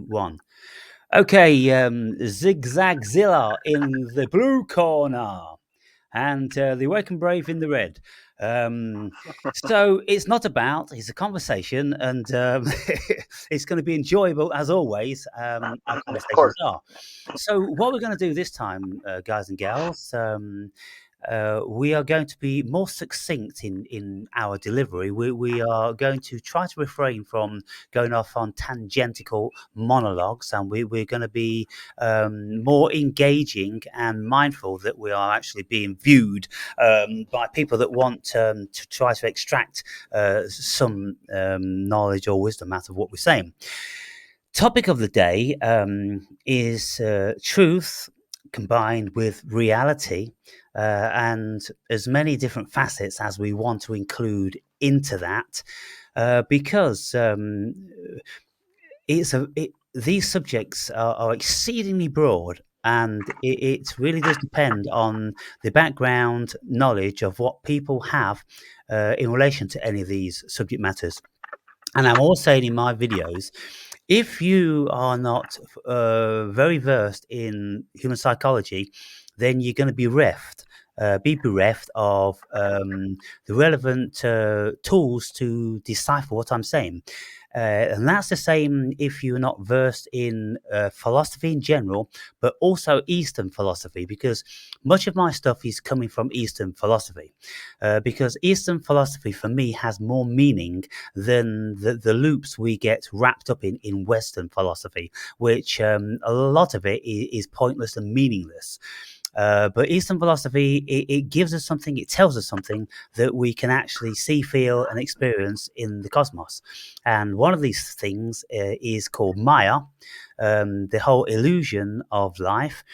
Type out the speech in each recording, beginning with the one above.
1. Okay, Zigzagzilla in the blue corner and the Awaken Brave in the red. So it's not about, it's a conversation, and it's going to be enjoyable as always. Our Of conversations course. are. So, what we're going to do this time, guys and gals, we are going to be more succinct in our delivery. We are going to try to refrain from going off on tangential monologues, and we're going to be more engaging and mindful that we are actually being viewed by people that want to try to extract some knowledge or wisdom out of what we're saying. Topic of the day is truth combined with reality, and as many different facets as we want to include into that, because these subjects are exceedingly broad, and it really does depend on the background knowledge of what people have in relation to any of these subject matters. And I'm always saying in my videos, if you are not very versed in human psychology, then you're going to be bereft of the relevant tools to decipher what I'm saying. And that's the same if you're not versed in philosophy in general, but also Eastern philosophy, because much of my stuff is coming from Eastern philosophy. Because Eastern philosophy for me has more meaning than the loops we get wrapped up in Western philosophy, which a lot of it is pointless and meaningless. But Eastern philosophy, it gives us something, it tells us something that we can actually see, feel, and experience in the cosmos. And one of these things is called Maya, the whole illusion of life.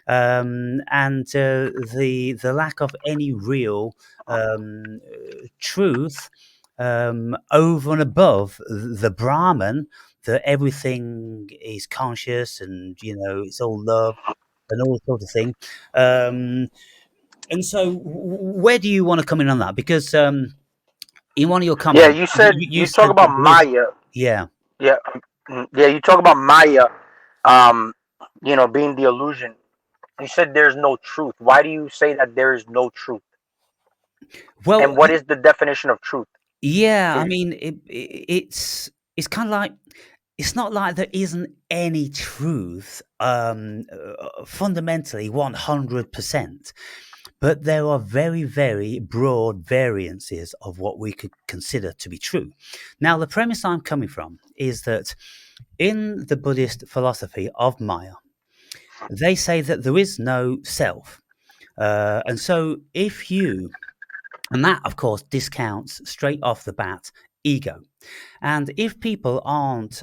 And the lack of any real truth over and above the Brahman, that everything is conscious and it's all love and all sort of thing. And so, where do you want to come in on that? Because in one of your Yeah, comments, you said you you talk said about that there is, Maya. yeah. Yeah, yeah, you talk about Maya. Um, being the illusion. You said there's no truth. Why do you say that there is no truth? Well, And what is the definition of truth? yeah. I Is mean, it's kind of like, it's not like there isn't any truth, fundamentally 100%. But there are very, very broad variances of what we could consider to be true. Now, the premise I'm coming from is that in the Buddhist philosophy of Maya, they say that there is no self. And so and that, of course, discounts straight off the bat ego. And if people aren't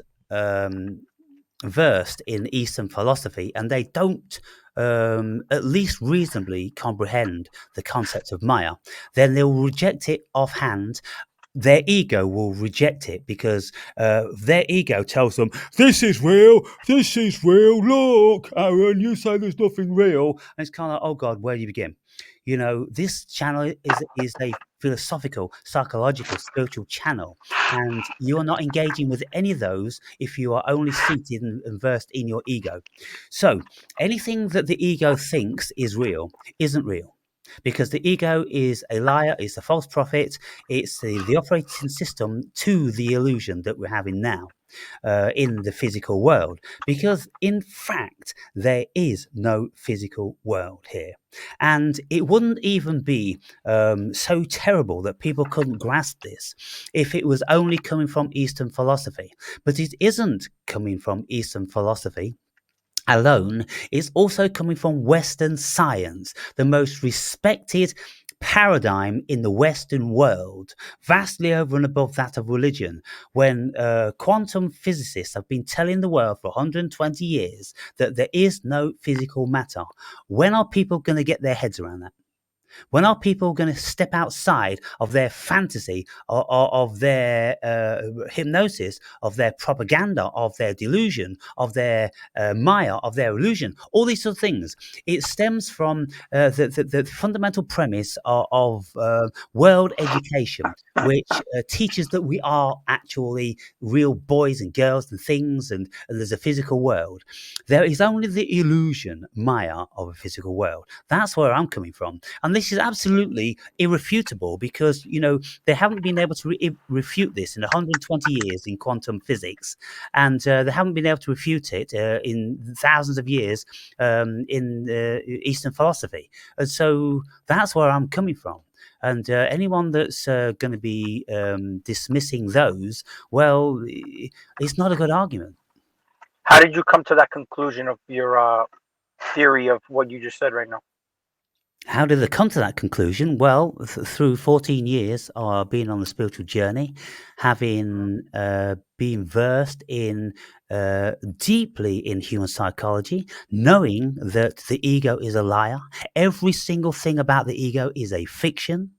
versed in Eastern philosophy and they don't at least reasonably comprehend the concept of Maya, then they'll reject it offhand. Their ego will reject it because their ego tells them, this is real, look, Aaron, you say there's nothing real. And it's kind of like, oh God, where do you begin? This channel is a philosophical, psychological, spiritual channel, and you are not engaging with any of those if you are only seated and versed in your ego. So anything that the ego thinks is real isn't real, because the ego is a liar, it's a false prophet, it's the operating system to the illusion that we're having now in the physical world, because in fact there is no physical world here, and it wouldn't even be so terrible that people couldn't grasp this if it was only coming from Eastern philosophy. But it isn't coming from Eastern philosophy alone. It's also coming from Western science, the most respected paradigm in the Western world, vastly over and above that of religion, when quantum physicists have been telling the world for 120 years that there is no physical matter. When are people going to get their heads around that? When are people going to step outside of their fantasy, of their hypnosis, of their propaganda, of their delusion, of their Maya, of their illusion? All these sort of things. It stems from the fundamental premise of world education, which teaches that we are actually real boys and girls and things, and there's a physical world. There is only the illusion, Maya, of a physical world. That's where I'm coming from. And this is absolutely irrefutable because, they haven't been able to refute this in 120 years in quantum physics. And they haven't been able to refute it in thousands of years in Eastern philosophy. And so that's where I'm coming from. And anyone that's going to be dismissing those, well, it's not a good argument. How did you come to that conclusion of your theory of what you just said right now? How did they come to that conclusion? Well, through 14 years of being on the spiritual journey, having been versed in deeply in human psychology, knowing that the ego is a liar. Every single thing about the ego is a fiction.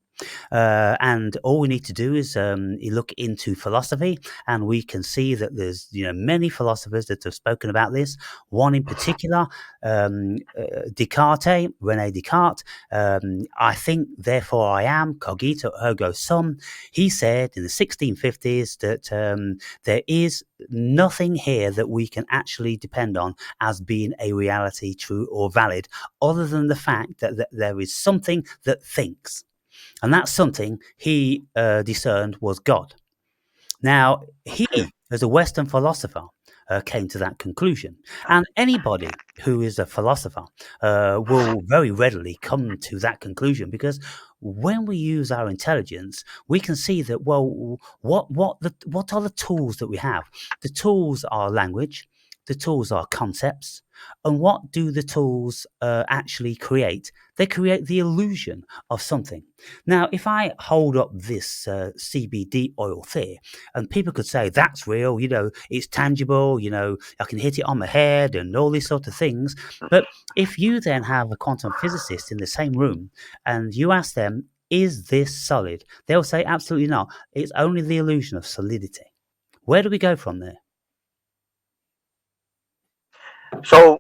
And all we need to do is look into philosophy, and we can see that there's many philosophers that have spoken about this. One in particular, Descartes, René Descartes. I think, therefore I am, cogito ergo sum. He said in the 1650s that there is nothing here that we can actually depend on as being a reality, true or valid, other than the fact that there is something that thinks. And that's something he discerned was God. Now, he, as a Western philosopher, came to that conclusion. And anybody who is a philosopher will very readily come to that conclusion, because when we use our intelligence, we can see that, well, what are the tools that we have? The tools are language. The tools are concepts. And what do the tools actually create? They create the illusion of something. Now, if I hold up this CBD oil here, and people could say, that's real, it's tangible, I can hit it on my head and all these sort of things. But if you then have a quantum physicist in the same room and you ask them, is this solid? They'll say, absolutely not. It's only the illusion of solidity. Where do we go from there? So,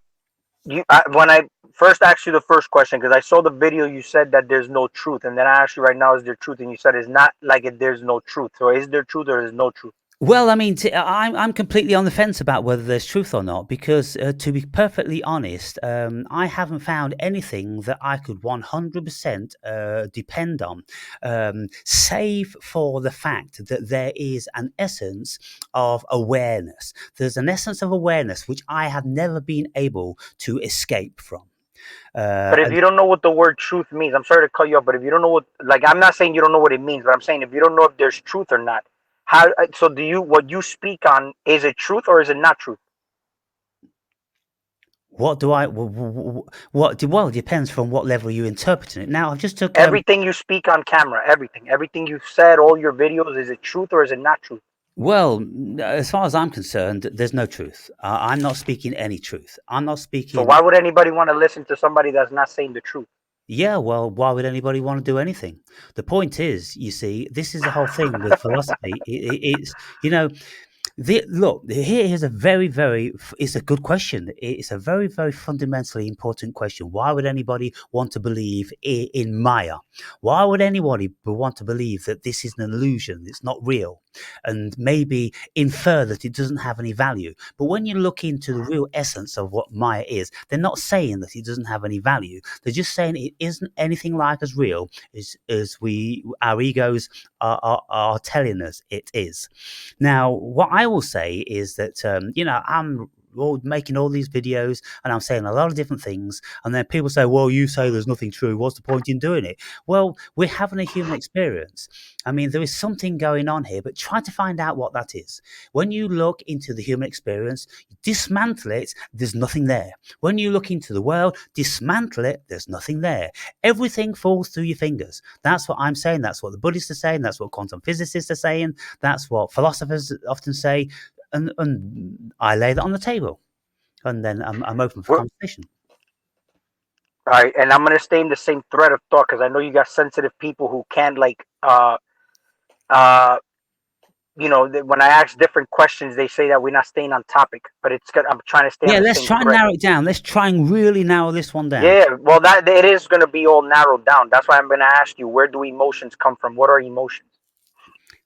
when I first asked you the first question, because I saw the video, you said that there's no truth, and then I asked you right now, is there truth? And you said it's not like there's no truth. So is there truth or is no truth? Well, I mean, I'm completely on the fence about whether there's truth or not, because to be perfectly honest, I haven't found anything that I could 100% depend on, save for the fact that there is an essence of awareness. There's an essence of awareness which I have never been able to escape from. But if you don't know what the word truth means, I'm sorry to cut you off, but if you don't know I'm not saying you don't know what it means, but I'm saying if you don't know if there's truth or not, so what you speak on, is it truth or is it not truth? Well, it depends from what level you interpreting it. Now, I've just took everything you speak on camera, everything you've said, all your videos, is it truth or is it not truth? Well, as far as I'm concerned, there's no truth. I'm not speaking any truth. I'm not speaking. So why would anybody want to listen to somebody that's not saying the truth? Yeah, well, why would anybody want to do anything? The point is, you see, this is the whole thing with philosophy. It's, look, here is a it's a good question. It's a very, very fundamentally important question. Why would anybody want to believe in Maya? Why would anybody want to believe that this is an illusion? It's not real, and maybe infer that it doesn't have any value. But when you look into the real essence of what Maya is, they're not saying that it doesn't have any value. They're just saying it isn't anything like as real as our egos are telling us it is. Now, what I will say is that, I'm making all these videos and I'm saying a lot of different things, and then people say, well, you say there's nothing true, what's the point in doing it? Well, we're having a human experience. I mean, there is something going on here, but try to find out what that is. When you look into the human experience, dismantle it, there's nothing there. When you look into the world, dismantle it, there's nothing there. Everything falls through your fingers. That's what I'm saying. That's what the Buddhists are saying. That's what quantum physicists are saying. That's what philosophers often say. And I lay that on the table, and then I'm open for conversation. All right, and I'm gonna stay in the same thread of thought because I know you got sensitive people who can't like uh when I ask different questions, they say that we're not staying on topic, but it's good. I'm trying to stay on Yeah, the let's same try and thread. narrow it down. Let's try and really narrow this one down. Yeah, well, that it is going to be all narrowed down. That's why I'm going to ask you, where do emotions come from? What are emotions?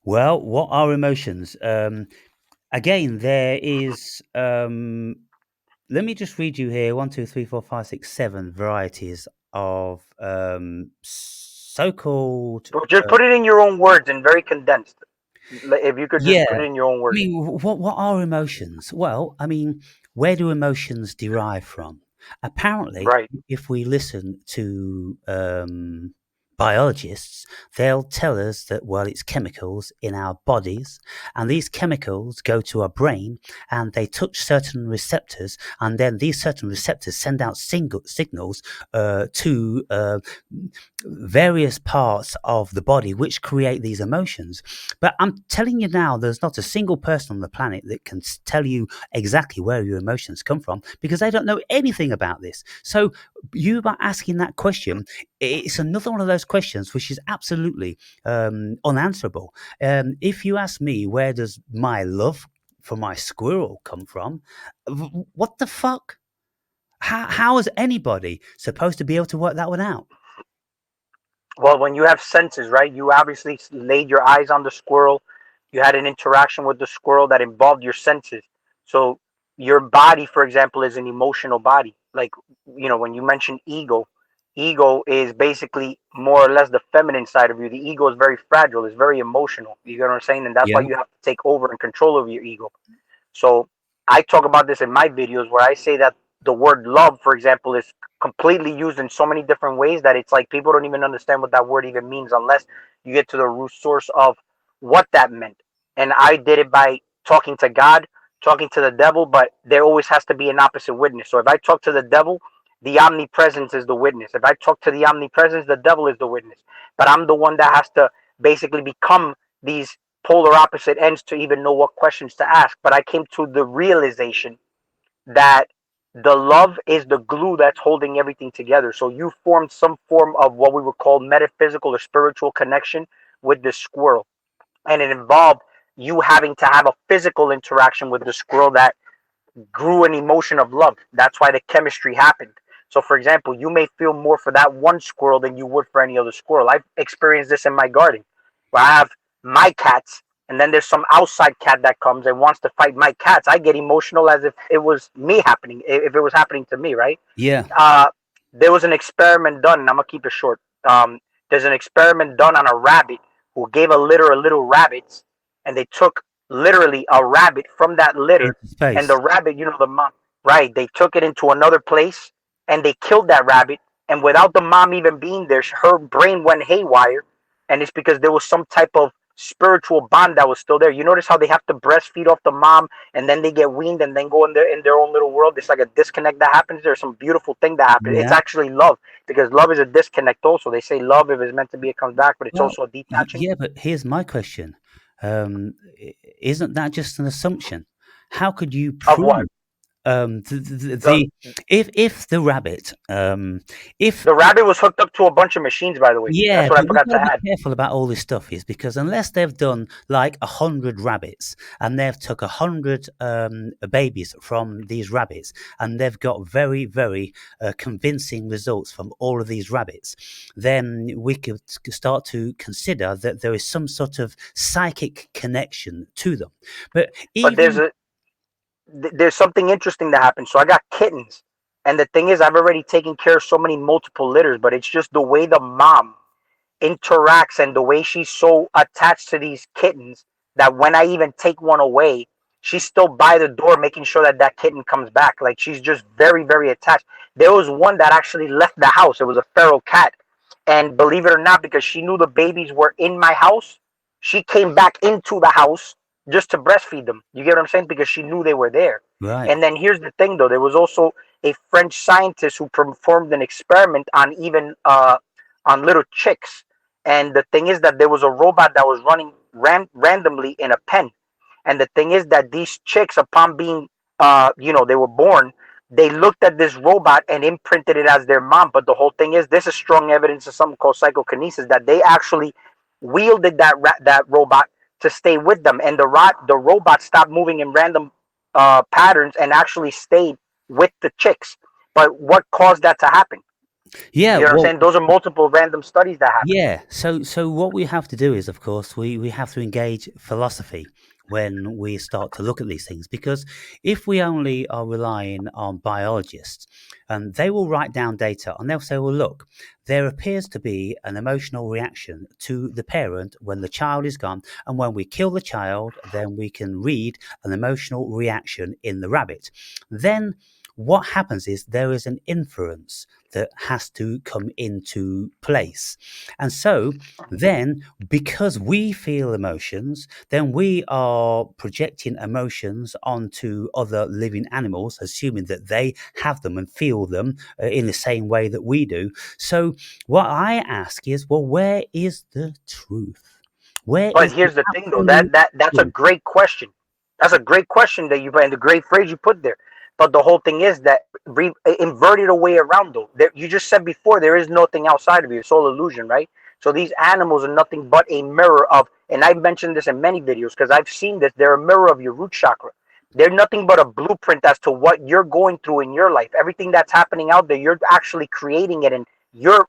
Well, what are emotions? Again, there is. Let me just read you here: 1, 2, 3, 4, 5, 6, 7 varieties of so-called. Well, just put it in your own words and very condensed. If you could just Yeah, put it in your own I words. mean, what are emotions? Well, I mean, where do emotions derive from? Apparently, Right. if we listen to biologists, they'll tell us that, well, it's chemicals in our bodies, and these chemicals go to our brain and they touch certain receptors, and then these certain receptors send out signals to various parts of the body which create these emotions. But I'm telling you now, there's not a single person on the planet that can tell you exactly where your emotions come from because they don't know anything about this. So you by asking that question, it's another one of those questions which is absolutely unanswerable. If you ask me, where does my love for my squirrel come from? What the fuck? How is anybody supposed to be able to work that one out? Well, when you have senses, right, you obviously laid your eyes on the squirrel. You had an interaction with the squirrel that involved your senses. So your body, for example, is an emotional body. Like, when you mention ego is basically more or less the feminine side of you. The ego is very fragile. It's very emotional. You get what I'm saying? And that's why Yeah. you have to take over and control of your ego. So I talk about this in my videos where I say that the word love, for example, is completely used in so many different ways that it's like people don't even understand what that word even means unless you get to the root source of what that meant. And I did it by talking to God, talking to the devil, but there always has to be an opposite witness. So if I talk to the devil, the omnipresence is the witness. If I talk to the omnipresence, the devil is the witness. But I'm the one that has to basically become these polar opposite ends to even know what questions to ask. But I came to the realization that the love is the glue that's holding everything together. So you formed some form of what we would call metaphysical or spiritual connection with this squirrel. And it involved you having to have a physical interaction with the squirrel that grew an emotion of love. That's why the chemistry happened. So, for example, you may feel more for that one squirrel than you would for any other squirrel. I've experienced this in my garden where I have my cats, and then there's some outside cat that comes and wants to fight my cats. I get emotional as if it was me happening, if it was happening to me, right? Yeah. Uh, there was an experiment done, and I'm going to keep it short. There's an experiment done on a rabbit who gave a litter of little rabbits, and they took literally a rabbit from that litter, Into and the space. rabbit, the mom, right? They took it into another place, and they killed that rabbit. And without the mom even being there, her brain went haywire, and it's because there was some type of spiritual bond that was still there. You notice how they have to breastfeed off the mom, and then they get weaned, and then go in their own little world. It's like a disconnect that happens. There's some beautiful thing that happens. It's Yeah. actually love, because love is a disconnect. Also, they say love, if it's meant to be, it comes back, but it's Well, also a detaching. yeah, but here's my question. Isn't that just an assumption? How could you Of what? prove the, The if the rabbit if the rabbit was hooked up to a bunch of machines, by the way. yeah, That's what I but you've forgot got to to be add. careful about all this stuff is because unless they've done like 100 rabbits and they've took 100 babies from these rabbits and they've got very, very convincing results from all of these rabbits, then we could start to consider that there is some sort of psychic connection to them. But But there's even a there's something interesting that happens. So I got kittens, and the thing is, I've already taken care of so many multiple litters, but it's just the way the mom interacts and the way she's so attached to these kittens that when I even take one away, she's still by the door making sure that that kitten comes back. Like, she's just very, very attached. There was one that actually left the house. It was a feral cat. And believe it or not, because she knew the babies were in my house, she came back into the house just to breastfeed them. You get what I'm saying? Because she knew they were there. right, And then here's the thing, though. There was also a French scientist who performed an experiment on even on little chicks. And the thing is that there was a robot that was running randomly in a pen. And the thing is that these chicks, upon being, they were born, they looked at this robot and imprinted it as their mom. But the whole thing is, this is strong evidence of something called psychokinesis, that they actually wielded that robot to stay with them, and the robot stopped moving in random patterns and actually stayed with the chicks. But what caused that to happen? Yeah, You know what I'm well, saying? Those are multiple random studies that happen. yeah. So what we have to do is, of course, we have to engage philosophy when we start to look at these things, because if we only are relying on biologists, and they will write down data and they'll say, well, look, there appears to be an emotional reaction to the parent when the child is gone, and when we kill the child, then we can read an emotional reaction in the rabbit. Then what happens is there is an inference that has to come into place. And so then, because we feel emotions, then we are projecting emotions onto other living animals, assuming that they have them and feel them in the same way that we do. So what I ask is, well, where is the truth? Where But is the here's the thing, though. absolute That's a truth? great question. That's a great question that you put, and the great phrase you put there. But the whole thing is that inverted away around, though. You just said before, there is nothing outside of you. It's all illusion, right? So these animals are nothing but a mirror of, and I've mentioned this in many videos because I've seen this. They're a mirror of your root chakra. They're nothing but a blueprint as to what you're going through in your life. Everything that's happening out there, you're actually creating it, and you're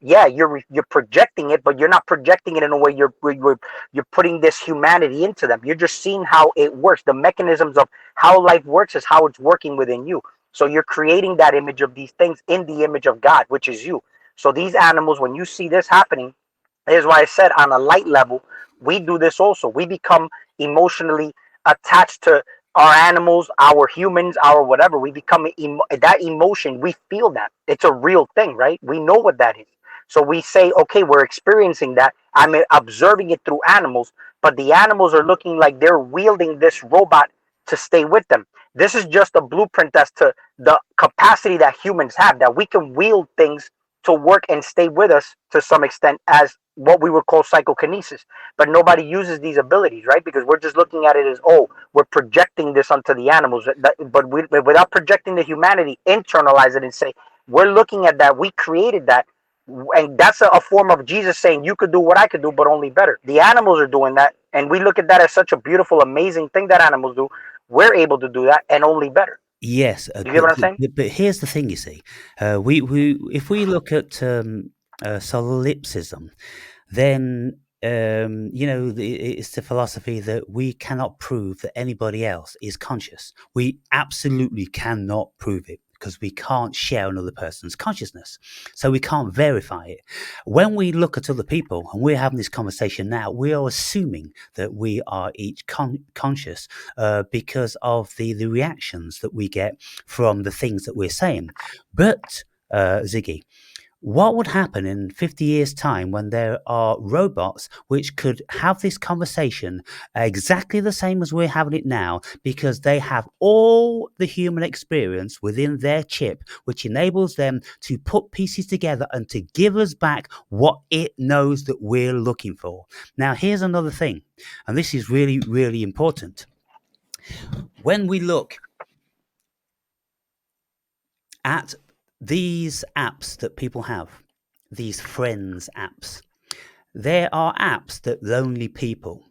projecting it, but you're not projecting it in a way you're putting this humanity into them. You're just seeing how it works. The mechanisms of how life works is how it's working within you. So you're creating that image of these things in the image of God, which is you. So these animals, when you see this happening, here's why I said on a light level, we do this also. We become emotionally attached to our animals, our humans, our whatever. We become that emotion. We feel that. It's a real thing, right? We know what that is. So we say, okay, we're experiencing that. I'm observing it through animals, but the animals are looking like they're wielding this robot to stay with them. This is just a blueprint as to the capacity that humans have, that we can wield things to work and stay with us to some extent as what we would call psychokinesis. But nobody uses these abilities, right? Because we're just looking at it as, oh, we're projecting this onto the animals. But without projecting the humanity, internalize it and say, we're looking at that. We created that. And that's a form of Jesus saying, you could do what I could do, but only better. The animals are doing that. And we look at that as such a beautiful, amazing thing that animals do. We're able to do that and only better. Yes, You get what I'm saying? but here's the thing. You see, we if we look at solipsism, then it's the philosophy that we cannot prove that anybody else is conscious. We absolutely cannot prove it, because we can't share another person's consciousness, so we can't verify it. When we look at other people, and we're having this conversation now, we are assuming that we are each conscious because of the reactions that we get from the things that we're saying. But Ziggy, what would happen in 50 years' time when there are robots which could have this conversation exactly the same as we're having it now, because they have all the human experience within their chip, which enables them to put pieces together and to give us back what it knows that we're looking for? Now, here's another thing, and this is really, really important. When we look at these apps that people have, these friends apps, there are apps that lonely people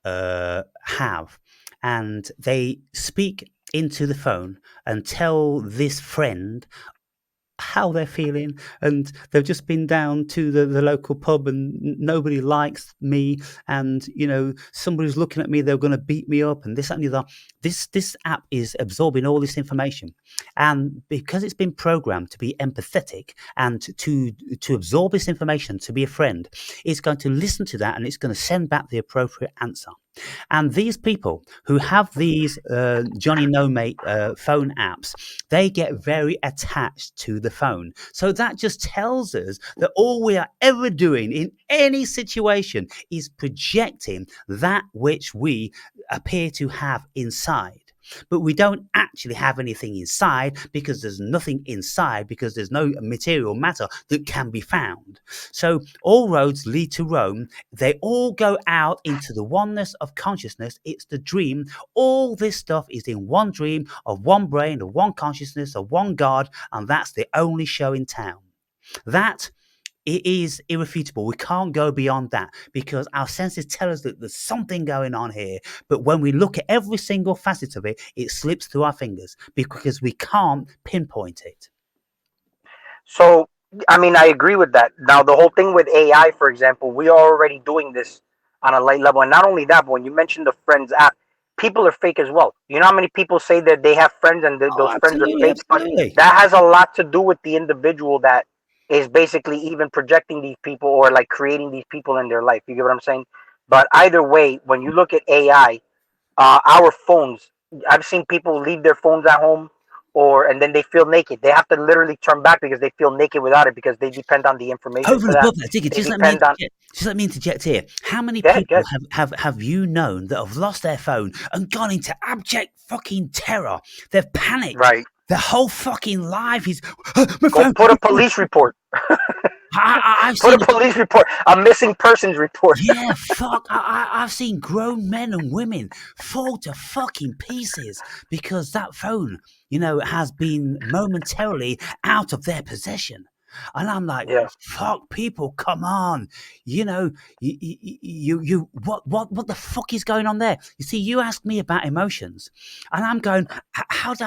have, and they speak into the phone and tell this friend how they're feeling, and they've just been down to the local pub and nobody likes me, and somebody's looking at me, they're going to beat me up, and this and the other. This app is absorbing all this information, and because it's been programmed to be empathetic and to absorb this information, to be a friend, it's going to listen to that and it's going to send back the appropriate answer. And these people who have these Johnny No Mate phone apps, they get very attached to the phone. So that just tells us that all we are ever doing in any situation is projecting that which we appear to have inside. but we don't actually have anything inside because there's nothing inside because there's no material matter that can be found. So all roads lead to Rome. They all go out into the oneness of consciousness. It's the dream. All this stuff is in one dream of one brain, of one consciousness, of one God, and that's the only show in town. That it is irrefutable. We can't go beyond that because our senses tell us that there's something going on here. But when we look at every single facet of it, it slips through our fingers because we can't pinpoint it. So, I mean, I agree with that. Now, the whole thing with AI, for example, we are already doing this on a light level. And not only that, but when you mentioned the Friends app, people are fake as well. You know how many people say that they have friends and those friends are fake? Absolutely. But that has a lot to do with the individual that is basically even projecting these people or like creating these people in their life. You get what I'm saying? But either way, when you look at AI, our phones, I've seen people leave their phones at home and then they feel naked. They have to literally turn back because they feel naked without it because they depend on the information. Over and above that, Digger, just let me interject here. How many people have you known that have lost their phone and gone into abject fucking terror? They've panicked. Right. Their whole fucking life is go put a police report. I've put a police report, a missing persons report. Yeah, fuck. I've seen grown men and women fall to fucking pieces because that phone, has been momentarily out of their possession. And I'm like, fuck, people, come on. What the fuck is going on there? You see, you asked me about emotions, and I'm going, how do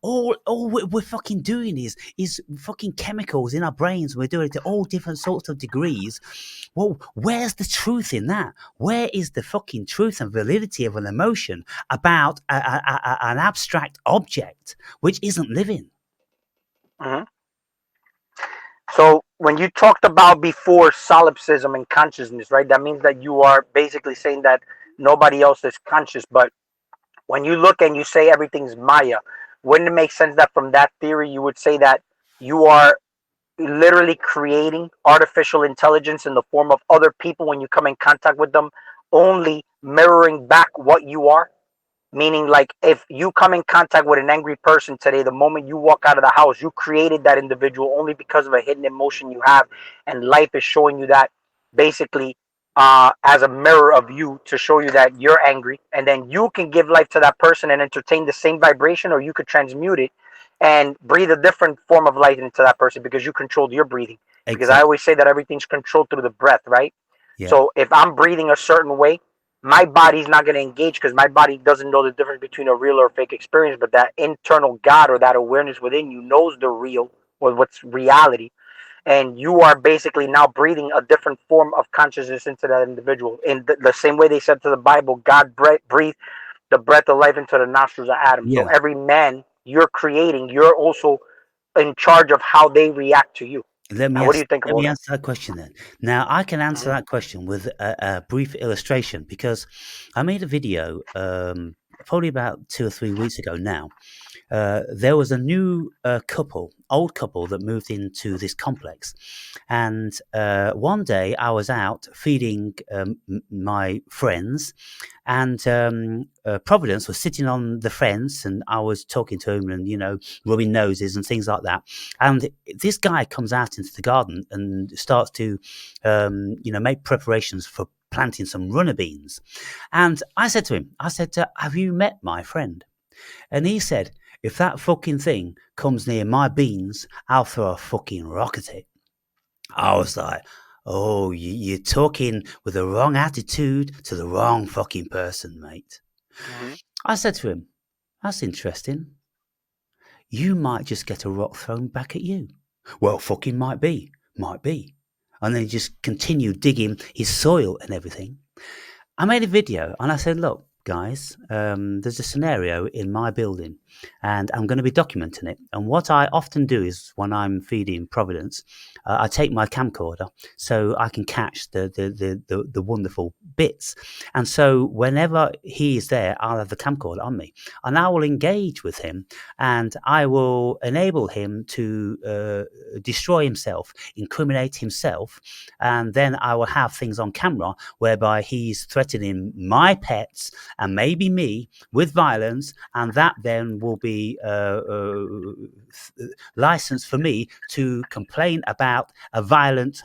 all we're fucking doing is fucking chemicals in our brains. We're doing it to all different sorts of degrees. Well, where's the truth in that? Where is the fucking truth and validity of an emotion about an abstract object which isn't living? Mm-hmm. So when you talked about before solipsism and consciousness, right, that means that you are basically saying that nobody else is conscious. But when you look and you say everything's Maya, wouldn't it make sense that from that theory you would say that you are literally creating artificial intelligence in the form of other people when you come in contact with them, only mirroring back what you are? Meaning, like, if you come in contact with an angry person today, the moment you walk out of the house, you created that individual only because of a hidden emotion you have, and life is showing you that basically as a mirror of you to show you that you're angry, and then you can give life to that person and entertain the same vibration, or you could transmute it and breathe a different form of light into that person because you controlled your breathing. Exactly. Because I always say that everything's controlled through the breath, right? Yeah. So if I'm breathing a certain way, my body's not going to engage because my body doesn't know the difference between a real or fake experience, but that internal God or that awareness within you knows the real or what's reality. And you are basically now breathing a different form of consciousness into that individual. In the same way they said to the Bible, God breathed the breath of life into the nostrils of Adam. Yeah. So every man you're creating, you're also in charge of how they react to you. What do you think about that? Let me answer that question then. Now, I can answer that question with a brief illustration because I made a video probably about 2 or 3 weeks ago now. There was a new old couple that moved into this complex. And one day I was out feeding my friends, and Providence was sitting on the fence, and I was talking to him and, rubbing noses and things like that. And this guy comes out into the garden and starts to, make preparations for planting some runner beans. And I said to him, have you met my friend? And he said, if that fucking thing comes near my beans, I'll throw a fucking rock at it. I was like, oh, you're talking with the wrong attitude to the wrong fucking person, mate. Mm-hmm. I said to him, that's interesting. You might just get a rock thrown back at you. Well, fucking might be. And then he just continued digging his soil and everything. I made a video and I said, look, guys, there's a scenario in my building and I'm going to be documenting it. And what I often do is when I'm feeding Providence, I take my camcorder so I can catch the wonderful bits. And so whenever he is there, I'll have the camcorder on me and I will engage with him and I will enable him to destroy himself, incriminate himself. And then I will have things on camera whereby he's threatening my pets and maybe me with violence, and that then will be license for me to complain about a violent,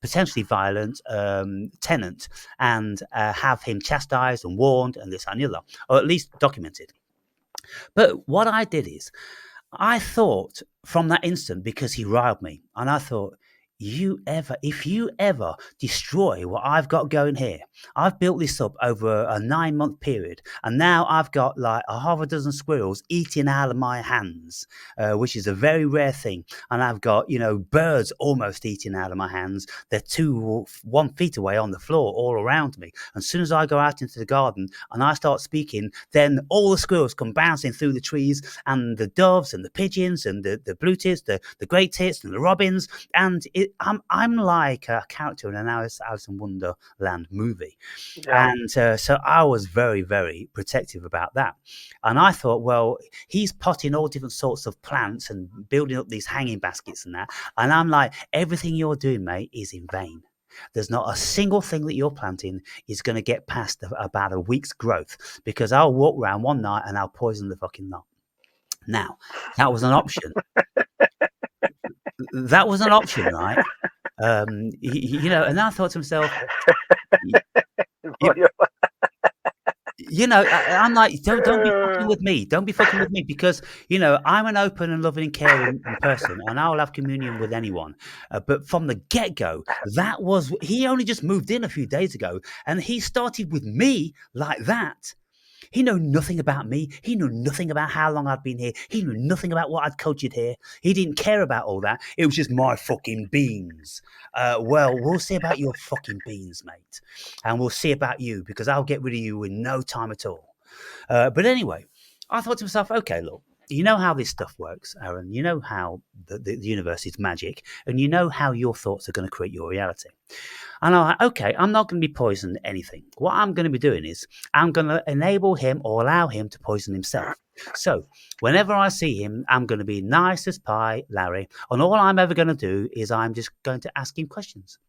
potentially violent tenant, and have him chastised and warned and this and the other, or at least documented. But what I did is, I thought from that instant, because he riled me, and I thought, if you ever destroy what I've got going here, I've built this up over a 9-month period, and now I've got like a half a dozen squirrels eating out of my hands, which is a very rare thing. And I've got, birds almost eating out of my hands. They're 1 feet away on the floor all around me. And as soon as I go out into the garden and I start speaking, then all the squirrels come bouncing through the trees, and the doves and the pigeons and the blue tits, the great tits and the robins, and I'm like a character in an Alice in Wonderland movie. Yeah. And so I was very, very protective about that. And I thought, well, he's potting all different sorts of plants and building up these hanging baskets and that. And I'm like, everything you're doing, mate, is in vain. There's not a single thing that you're planting is going to get past about a week's growth, because I'll walk around one night and I'll poison the fucking lot. Now, that was an option. That was an option, right? And I thought to myself, I'm like, don't be fucking with me. Don't be fucking with me, because, I'm an open and loving and caring person, and I'll have communion with anyone. But from the get-go, he only just moved in a few days ago, and he started with me like that. He knew nothing about me. He knew nothing about how long I'd been here. He knew nothing about what I'd cultured here. He didn't care about all that. It was just my fucking beans. Well, we'll see about your fucking beans, mate. And we'll see about you, because I'll get rid of you in no time at all. But anyway, I thought to myself, okay, look, you know how this stuff works, Aaron. You know how the universe is magic, and you know how your thoughts are going to create your reality. And I'm like, okay, I'm not going to be poisoning anything. What I'm going to be doing is I'm going to enable him or allow him to poison himself. So whenever I see him, I'm going to be nice as pie, Larry. And all I'm ever going to do is I'm just going to ask him questions.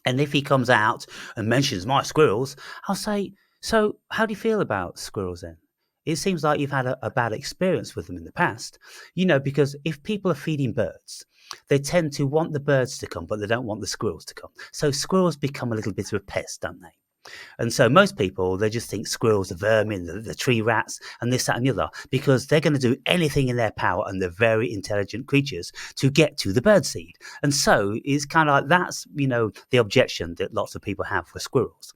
And if he comes out and mentions my squirrels, I'll say, so how do you feel about squirrels then? It seems like you've had a bad experience with them in the past, because if people are feeding birds, they tend to want the birds to come, but they don't want the squirrels to come. So squirrels become a little bit of a pest, don't they? And so most people, they just think squirrels are vermin, the tree rats, and this, that, and the other, because they're going to do anything in their power, and they're very intelligent creatures, to get to the birdseed. And so it's kind of like that's, the objection that lots of people have for squirrels.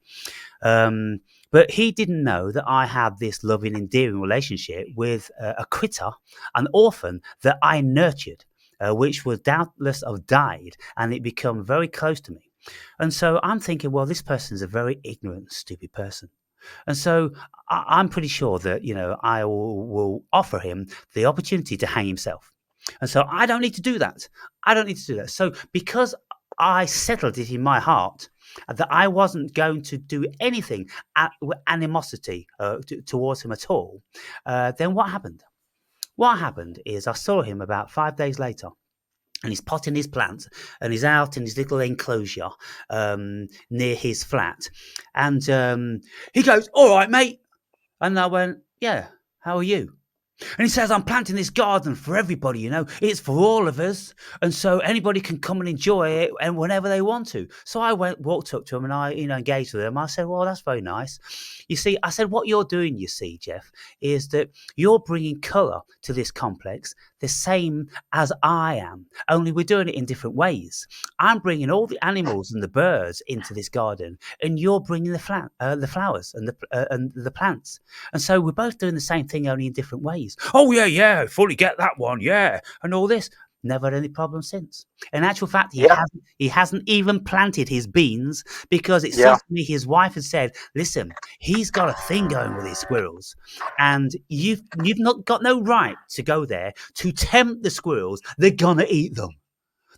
But he didn't know that I had this loving, endearing relationship with a critter, an orphan that I nurtured, which would doubtless have died, and it become very close to me. And so I'm thinking, well, this person is a very ignorant, stupid person. And so I'm pretty sure that, I will offer him the opportunity to hang himself. And so I don't need to do that. So because I settled it in my heart that I wasn't going to do anything with animosity towards him at all, then what happened? What happened is I saw him about 5 days later, and he's potting his plants, and he's out in his little enclosure near his flat. And he goes, all right, mate. And I went, yeah, how are you? And he says, I'm planting this garden for everybody, it's for all of us. And so anybody can come and enjoy it and whenever they want to. So I walked up to him and I, engaged with him. I said, well, that's very nice. You see, I said, what you're doing, you see, Jeff, is that you're bringing colour to this complex the same as I am, only we're doing it in different ways. I'm bringing all the animals and the birds into this garden, and you're bringing the flowers and the plants. And so we're both doing the same thing, only in different ways. Oh, yeah, fully get that one, yeah, and all this. Never had any problem since. In actual fact, he hasn't even planted his beans, because it seems to me his wife has said, listen, he's got a thing going with his squirrels, and you've not got no right to go there to tempt the squirrels. They're gonna eat them.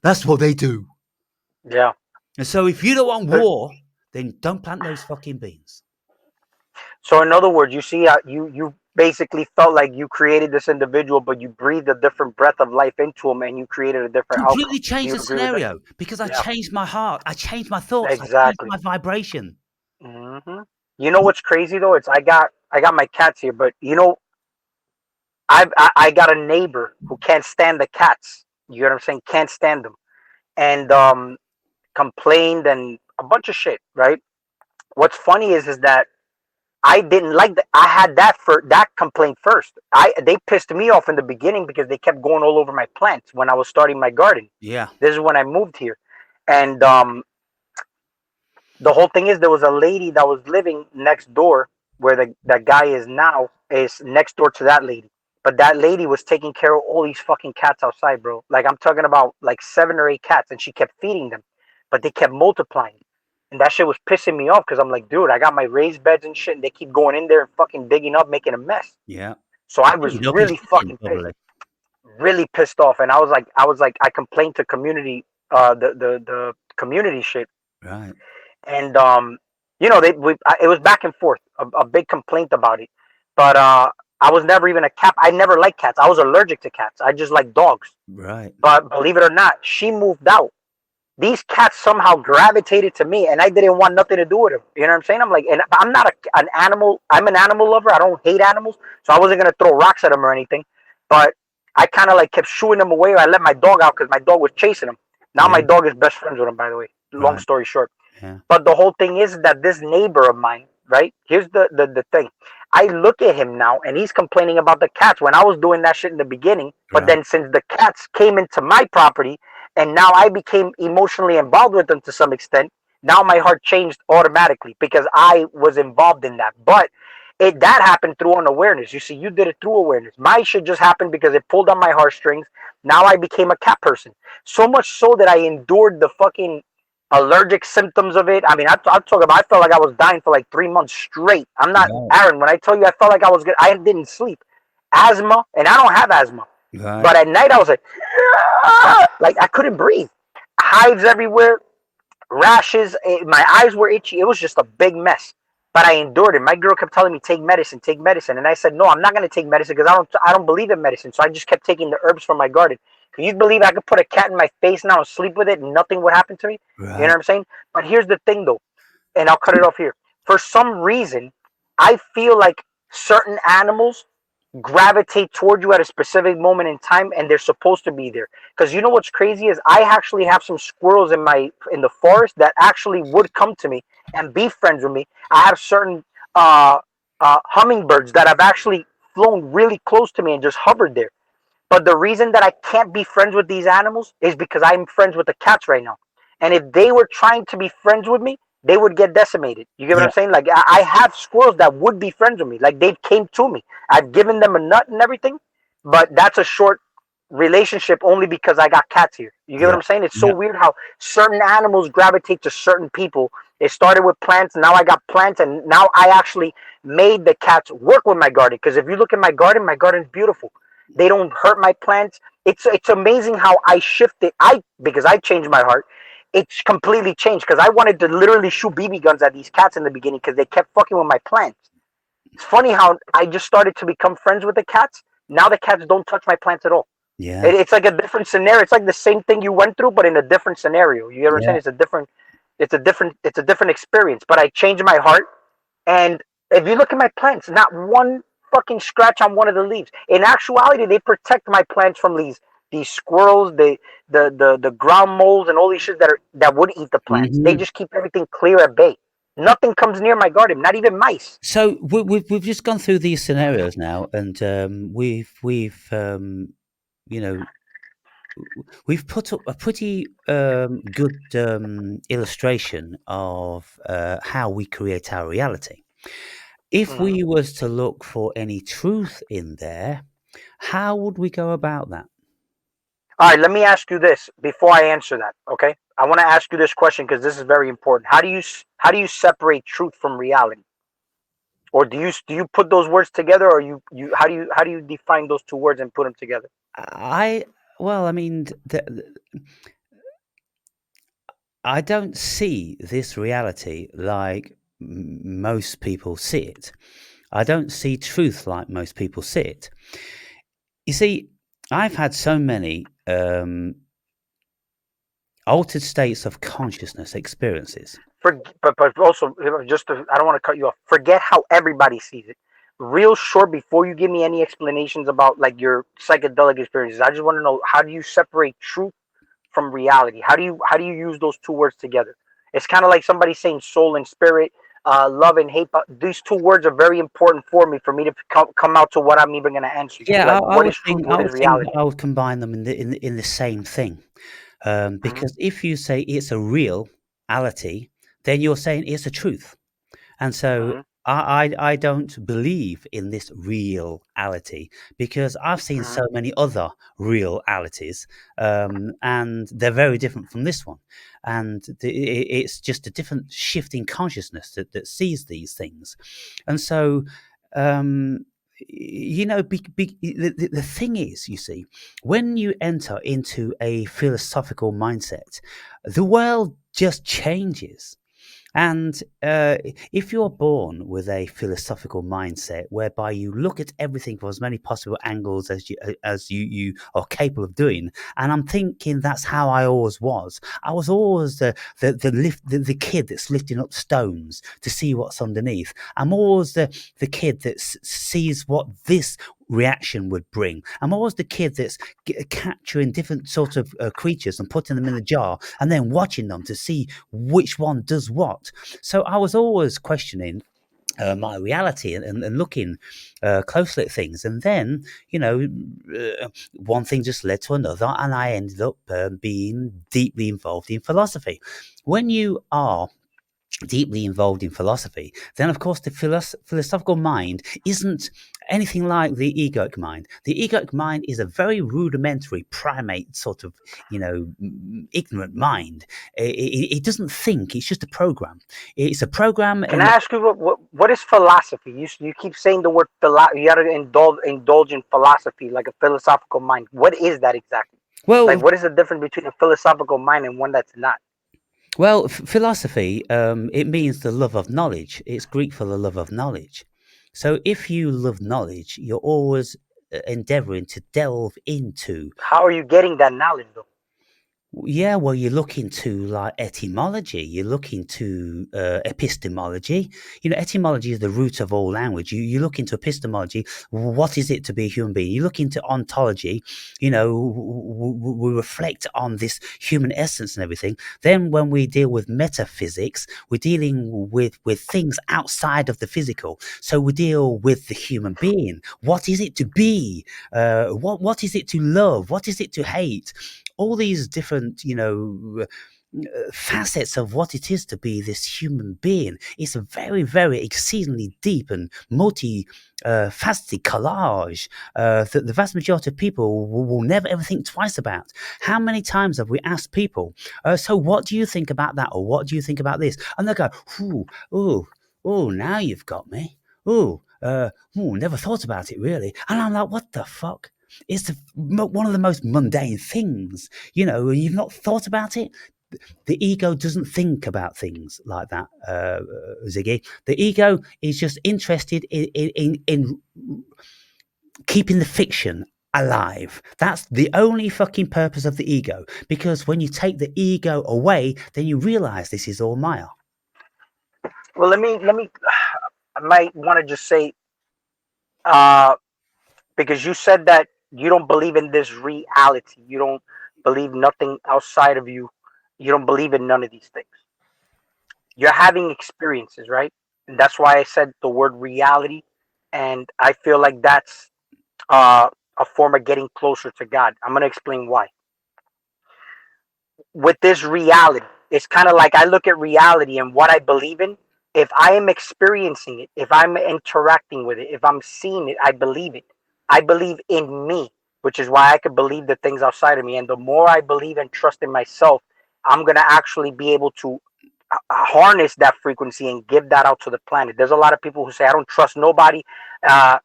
That's what they do. Yeah. And so if you don't want war, then don't plant those fucking beans. So in other words, you see, you basically felt like you created this individual, but you breathed a different breath of life into him, and you created a different outcome. Completely changed the scenario, because I changed my heart, I changed my thoughts, exactly. I changed my vibration. Mm-hmm. You know what's crazy though? It's I got my cats here, but you know, I got a neighbor who can't stand the cats. You know what I'm saying? Can't stand them, and complained and a bunch of shit. Right? What's funny is that I didn't like that. I had that complaint first. They pissed me off in the beginning because they kept going all over my plants when I was starting my garden. Yeah. This is when I moved here, and the whole thing is there was a lady that was living next door where that guy is now is next door to that lady. But that lady was taking care of all these fucking cats outside, bro. Like I'm talking about like 7 or 8 cats, and she kept feeding them, but they kept multiplying. And that shit was pissing me off because I'm like, dude, I got my raised beds and shit, and they keep going in there and fucking digging up, making a mess. Yeah. So I was You know, he's really thinking, fucking pissed, probably. really pissed off, and I complained to community, the community shit, Right. and you know, it was back and forth, a big complaint about it, but I was never even a cat. I never liked cats. I was allergic to cats. I just like dogs. Right. But believe it or not, she moved out. These cats somehow gravitated to me, and I didn't want nothing to do with them. You know what I'm saying? I'm like, and I'm not an animal. I'm an animal lover. I don't hate animals, so I wasn't gonna throw rocks at them or anything. But I kind of like kept shooing them away. Or I let my dog out because my dog was chasing them. Now my Yeah. dog is best friends with him. By the way, long Right. story short. Yeah. But the whole thing is that this neighbor of mine, right? Here's the thing. I look at him now, and he's complaining about the cats when I was doing that shit in the beginning. But Right. then since the cats came into my property, and now I became emotionally involved with them to some extent, now my heart changed automatically because I was involved in that. But that happened through unawareness. You see, you did it through awareness. My shit just happened because it pulled on my heartstrings. Now I became a cat person. So much so that I endured the fucking allergic symptoms of it. I mean, I talk about. I felt like I was dying for like 3 months straight. I'm not Right. Aaron. When I tell you, I felt like I was good. I didn't sleep. Asthma, and I don't have asthma. Right. But at night, I was like I couldn't breathe. Hives everywhere, rashes. My eyes were itchy. It was just a big mess. But I endured it. My girl kept telling me take medicine, and I said no, I'm not gonna take medicine because I don't believe in medicine. So I just kept taking the herbs from my garden. Can you believe I could put a cat in my face now and sleep with it and nothing would happen to me? You know what Right. I'm saying? But here's the thing though, and I'll cut it off here. For some reason, I feel like certain animals gravitate toward you at a specific moment in time, and they're supposed to be there. Because you know what's crazy is I actually have some squirrels in the forest that actually would come to me and be friends with me. I have certain hummingbirds that have actually flown really close to me and just hovered there. But the reason that I can't be friends with these animals is because I'm friends with the cats right now. And if they were trying to be friends with me, they would get decimated. You get what Yeah. I'm saying? Like I have squirrels that would be friends with me. Like they came to me. I've given them a nut and everything, but that's a short relationship only because I got cats here. You get what Yeah. I'm saying? It's so Yeah. weird how certain animals gravitate to certain people. It started with plants, now I got plants, and now I actually made the cats work with my garden. Because if you look at my garden's beautiful. They don't hurt my plants. It's amazing how I shifted. Because I changed my heart. It's completely changed because I wanted to literally shoot BB guns at these cats in the beginning because they kept fucking with my plants. It's funny how I just started to become friends with the cats. Now the cats don't touch my plants at all. Yeah. It's like a different scenario. It's like the same thing you went through, but in a different scenario. You know what I'm Yeah. saying? It's a different experience. But I changed my heart, and if you look at my plants, not one fucking scratch on one of the leaves. In actuality, they protect my plants from these squirrels, the ground moles, and all these shit that would eat the plants. They Hmm. just keep everything clear at bay. Nothing comes near my garden, not even mice. So we've just gone through these scenarios now, and we've you know, we've put up a pretty good illustration of how we create our reality. If Mhm. we was to look for any truth in there, how would we go about that? All right, let me ask you this before I answer that. Okay, I want to ask you this question because this is very important. How do you separate truth from reality, or do you put those words together, or you how do you define those two words and put them together? I well, I mean, I don't see this reality like most people see it. I don't see truth like most people see it. You see, I've had so many altered states of consciousness experiences. but also I don't want to cut you off. Forget how everybody sees it. Real short, before you give me any explanations about like your psychedelic experiences, I just want to know, how do you separate truth from reality? How do you use those two words together? It's kind of like somebody saying soul and spirit, love and hate. But these two words are very important for me to come out to what I'm even going to answer you. Yeah, Like, I what is would truth? think What is reality? I would combine them in the same thing, Hmm. because if you say it's a reality, then you're saying it's a truth. And so Hmm. I don't believe in this reality because I've seen Hmm. so many other realities, and they're very different from this one. And it's just a different shift in consciousness that sees these things. And so, um, the thing is, you see, when you enter into a philosophical mindset, the world just changes. And if you're born with a philosophical mindset whereby you look at everything from as many possible angles as you are capable of doing, and I'm thinking that's how I always was. I was always the kid that's lifting up stones to see what's underneath. I'm always the kid that sees what this reaction would bring. I'm always the kid that's capturing different sorts of creatures and putting them in a jar and then watching them to see which one does what. So I was always questioning my reality and looking closely at things. And then, one thing just led to another, and I ended up being deeply involved in philosophy. When you are deeply involved in philosophy, then of course the philosophical mind isn't anything like the egoic mind. The egoic mind is a very rudimentary primate sort of, ignorant mind. It doesn't think, it's just a program. It's a program. Can I And ask you what is philosophy? You keep saying the word You got to indulge in philosophy, like a philosophical mind. What is that exactly? Like, well what is the difference between a philosophical mind and one that's not? philosophy, it means the love of knowledge. It's Greek for the love of knowledge. So if you love knowledge, you're always endeavoring to delve into. How are you getting that knowledge, though? Yeah, well, you look into like etymology, you look into epistemology. Etymology is the root of all language. You look into epistemology, what is it to be a human being? You look into ontology, we reflect on this human essence and everything. Then when we deal with metaphysics, we're dealing with things outside of the physical. So we deal with the human being. What is it to be? What is it to love? What is it to hate? All these different, facets of what it is to be this human being. It's a very, very exceedingly deep and multi-faceted collage that the vast majority of people will never ever think twice about. How many times have we asked people, so what do you think about that? Or what do you think about this? And they go, oh, now you've got me. Never thought about it really. And I'm like, what the fuck? It's one of the most mundane things, and you've not thought about it. The ego doesn't think about things like that, Ziggy. The ego is just interested in keeping the fiction alive. That's the only fucking purpose of the ego. Because when you take the ego away, then you realize this is all Maya. Well, let me. I might want to just say, uh, because you said that you don't believe in this reality. You don't believe nothing outside of you. You don't believe in none of these things. You're having experiences, right? And that's why I said the word reality. And I feel like that's uh, a form of getting closer to God. I'm going to explain why. With this reality, it's kind of like I look at reality and what I believe in. If I am experiencing it, if I'm interacting with it, if I'm seeing it, I believe it. I believe in me, which is why I could believe the things outside of me. And the more I believe and trust in myself, I'm going to actually be able to harness that frequency and give that out to the planet. There's a lot of people who say, I don't trust nobody, uh,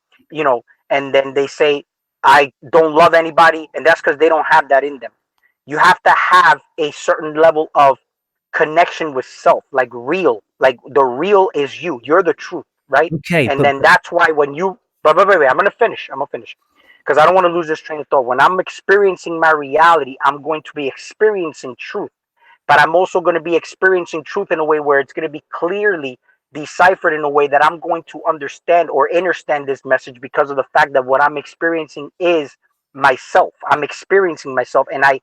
and then they say, I don't love anybody. And that's because they don't have that in them. You have to have a certain level of connection with self, like real, like the real is you. You're the truth, right? Okay, And but then that's why when you, but wait, I'm gonna finish. Because I don't want to lose this train of thought. When I'm experiencing my reality, I'm going to be experiencing truth. but I'm also going to be experiencing truth in a way where it's going to be clearly deciphered in a way that I'm going to understand or understand this message, because of the fact that what I'm experiencing is myself. I'm experiencing myself, and I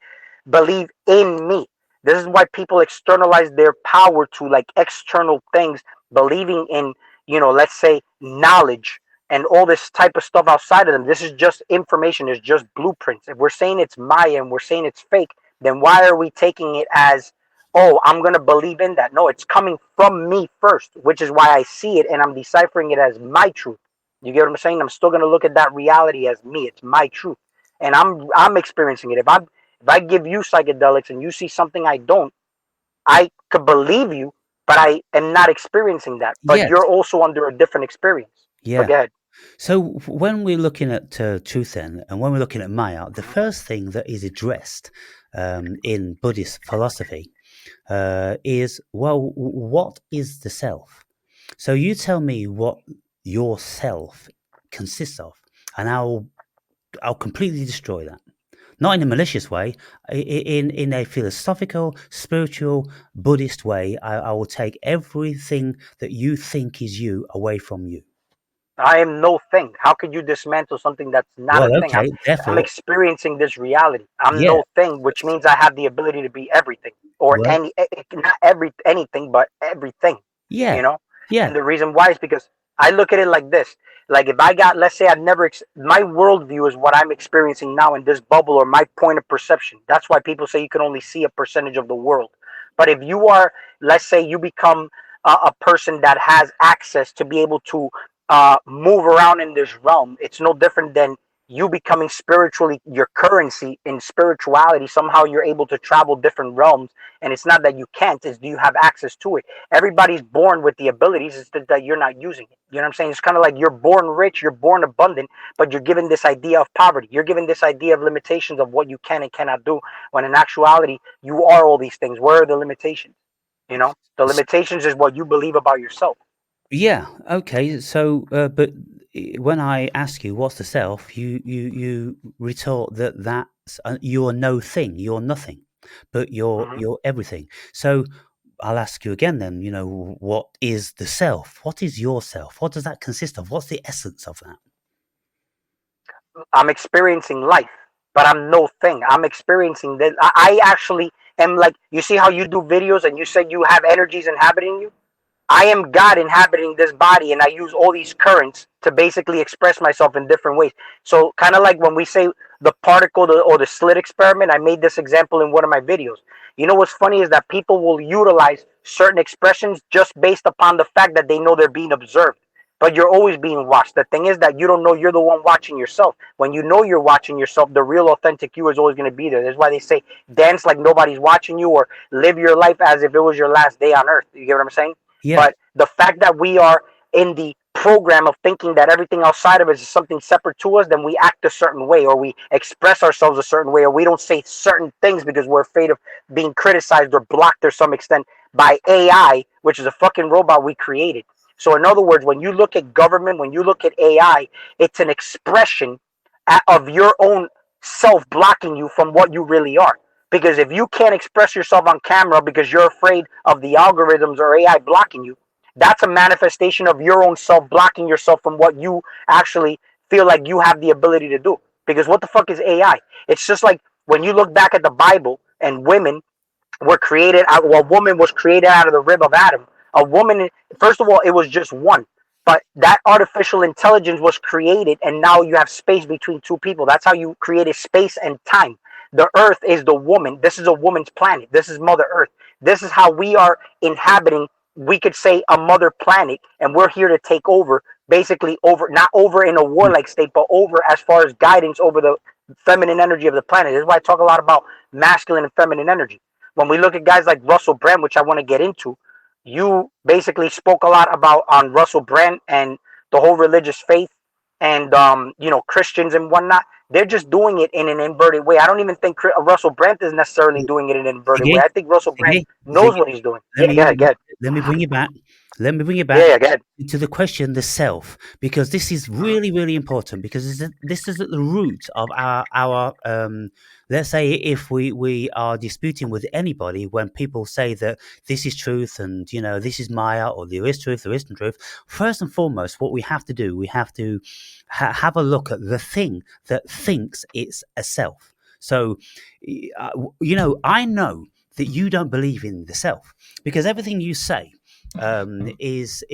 believe in me. This is why people externalize their power to like external things, believing in, let's say knowledge and all this type of stuff outside of them. This is just information. It's just blueprints. If we're saying it's Maya and we're saying it's fake, then why are we taking it as, oh, I'm going to believe in that? No, it's coming from me first, which is why I see it and I'm deciphering it as my truth. You get what I'm saying? I'm still going to look at that reality as me. It's my truth. And I'm experiencing it. If I give you psychedelics and you see something I don't, I could believe you, but I am not experiencing that. But Yes. you're also under a different experience. Yeah. But go ahead. So when we're looking at truth then, and when we're looking at Maya, the first thing that is addressed in Buddhist philosophy is, well, what is the self? So you tell me what your self consists of, and I'll completely destroy that. Not in a malicious way, in a philosophical, spiritual, Buddhist way. I will take everything that you think is you away from you. I am no thing. How could you dismantle something that's not a Well, thing? okay, I'm therefore, experiencing this reality. I'm yeah, no thing, which means I have the ability to be everything, or well, not anything, but everything. yeah, You know, yeah, and the reason why is because I look at it like this. Like if I got, let's say I've never, my worldview is what I'm experiencing now in this bubble, or my point of perception. That's why people say you can only see a percentage of the world. But if you are, let's say you become a person that has access to be able to move around in this realm, it's no different than you becoming spiritually your currency in spirituality. Somehow you're able to travel different realms, and it's not that you can't, it's do you have access to it. Everybody's born with the abilities, it's that you're not using it. You know what I'm saying? It's kind of like you're born rich, you're born abundant, but you're given this idea of poverty, you're given this idea of limitations of what you can and cannot do, when in actuality you are all these things. Where are the limitations? The limitations is what you believe about yourself. yeah. Okay, so but when I ask you what's the self, you retort that that's you're no thing, you're nothing, but Mhm. you're everything. So I'll ask you again then. What is the self? What is your self? What does that consist of? What's the essence of that? I'm experiencing life, but I'm no thing. I'm experiencing that. I actually am like, you see how you do videos and you said you have energies inhabiting you? I am God inhabiting this body, and I use all these currents to basically express myself in different ways. So, kind of like when we say the particle or the slit experiment, I made this example in one of my videos. You know what's funny is that people will utilize certain expressions just based upon the fact that they know they're being observed. But you're always being watched. The thing is that you don't know you're the one watching yourself. When you know you're watching yourself, the real authentic you is always going to be there. That's why they say dance like nobody's watching you, or live your life as if it was your last day on earth. You get what I'm saying? Yeah, But the fact that we are in the program of thinking that everything outside of us is something separate to us, then we act a certain way, or we express ourselves a certain way, or we don't say certain things because we're afraid of being criticized or blocked to some extent by AI, which is a fucking robot we created. So, in other words, when you look at government, when you look at AI, it's an expression of your own self blocking you from what you really are. Because if you can't express yourself on camera because you're afraid of the algorithms or AI blocking you, that's a manifestation of your own self blocking yourself from what you actually feel like you have the ability to do. Because what the fuck is AI? It's just like when you look back at the Bible and women were created out, well, a woman was created out of the rib of Adam. A woman, first of all, it was just one. But that artificial intelligence was created, and now you have space between two people. That's how you created space and time. The earth is the woman. This is a woman's planet. This is Mother Earth. This is how we are inhabiting, we could say, a mother planet, and we're here to take over, basically over, not over in a warlike state, but over as far as guidance over the feminine energy of the planet. This is why I talk a lot about masculine and feminine energy. When we look at guys like Russell Brand, which I want to get into, you basically spoke a lot about on Russell Brand and the whole religious faith and Christians and whatnot. They're just doing it in an inverted way. I don't even think Russell Brand is necessarily doing it in an inverted way. Ziggy, I think Russell Brand Ziggy, knows Ziggy. what he's doing. Let Yeah, me yeah, get. let me bring you back. let me bring it Yeah, back yeah, go ahead. to the question, the self, because this is really, really important, because this is at the root of our let's say if we are disputing with anybody, when people say that this is truth and, you know, this is Maya, or there is truth, there isn't truth, first and foremost, what we have to do, we have to have a look at the thing that thinks it's a self. So, you know, I know that you don't believe in the self, because everything you say is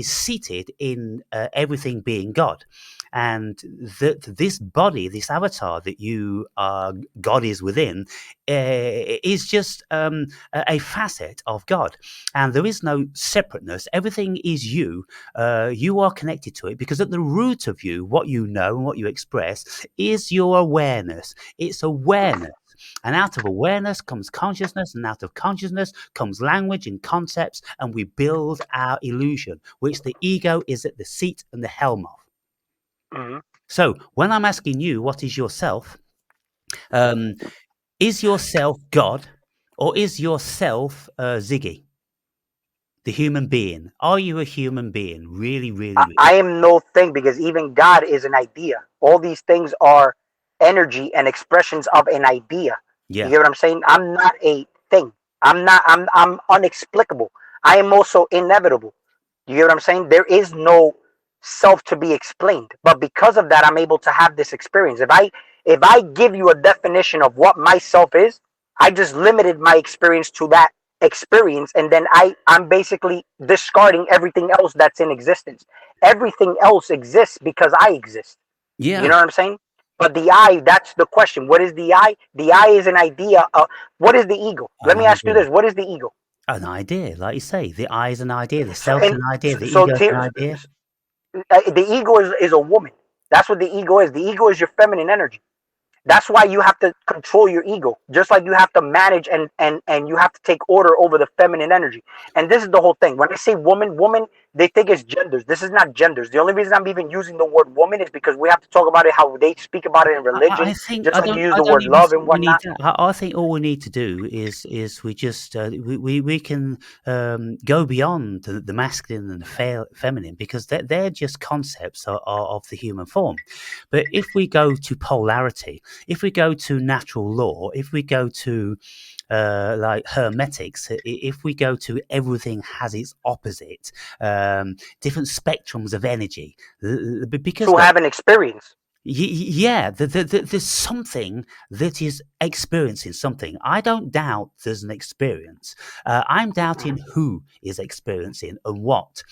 seated in everything being God, and that this body, this avatar that you are, God is within, is just a facet of God, and there is no separateness. Everything is you. You are connected to it, because at the root of you, what you know and what you express is your awareness. It's awareness. And out of awareness comes consciousness, and out of consciousness comes language and concepts, and we build our illusion, which the ego is at the seat and the helm of. Hmm. So when I'm asking you, what is yourself? Is yourself God, or is yourself Ziggy, the human being? Are you a human being? Really, really, really? I am no thing, because even God is an idea. All these things are energy and expressions of an idea. You Yeah. get what I'm saying? I'm not a thing. I'm unexplicable. I am also inevitable. You get what I'm saying? There is no self to be explained. But because of that, I'm able to have this experience. If I give you a definition of what myself is, I just limited my experience to that experience, and then I'm basically discarding everything else that's in existence. Everything else exists because I exist. You Yeah. know what I'm saying? But the I, that's the question. What is the I? The I is an idea of what is the ego? Let An me ask you idea. this. What is the ego? An idea, like you say. The I is an idea. The So self's and an idea. The so ego's an idea. the ego is a woman. That's what the ego is. The ego is your feminine energy. That's why you have to control your ego, just like you have to manage and you have to take order over the feminine energy. And this is the whole thing. When I say woman, they think it's genders. This is not genders. The only reason I'm even using the word woman is because we have to talk about it how they speak about it in religion, I think just like you use I the don't word even love think and we need whatnot. that. I think all we need to do is we just we can go beyond the masculine and the feminine, because they're just concepts of the human form. But if we go to polarity, if we go to natural law, if we go to like hermetics, if we go to everything has its opposite, different spectrums of energy, because To look, have an experience. yeah, there's something that is experiencing something. I don't doubt there's an experience. I'm doubting who is experiencing and what.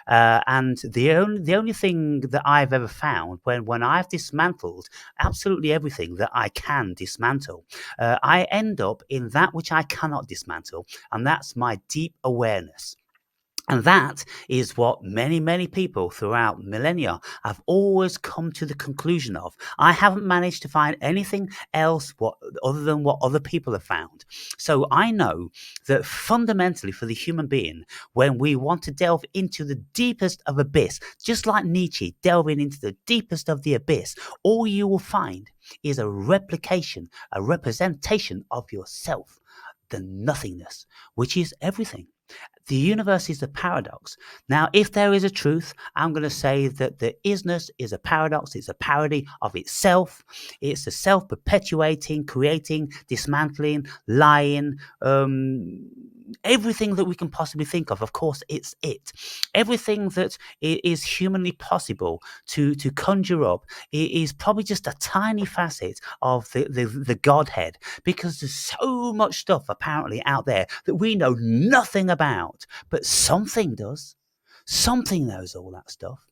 And the only thing that I've ever found, when I've dismantled absolutely everything that I can dismantle, I end up in that which I cannot dismantle, and that's my deep awareness. And that is what many, many people throughout millennia have always come to the conclusion of. I haven't managed to find anything else other than what other people have found. So I know that fundamentally for the human being, when we want to delve into the deepest of abyss, just like Nietzsche delving into the deepest of the abyss, all you will find is a replication, a representation of yourself, the nothingness, which is everything. The universe is a paradox. Now, if there is a truth, I'm going to say that the isness is a paradox. It's a parody of itself. It's a self-perpetuating, creating, dismantling, lying, everything that we can possibly think of. Of course, it's it. Everything that is humanly possible to conjure up is probably just a tiny facet of the Godhead, because there's so much stuff apparently out there that we know nothing about, but something does. Something knows all that stuff.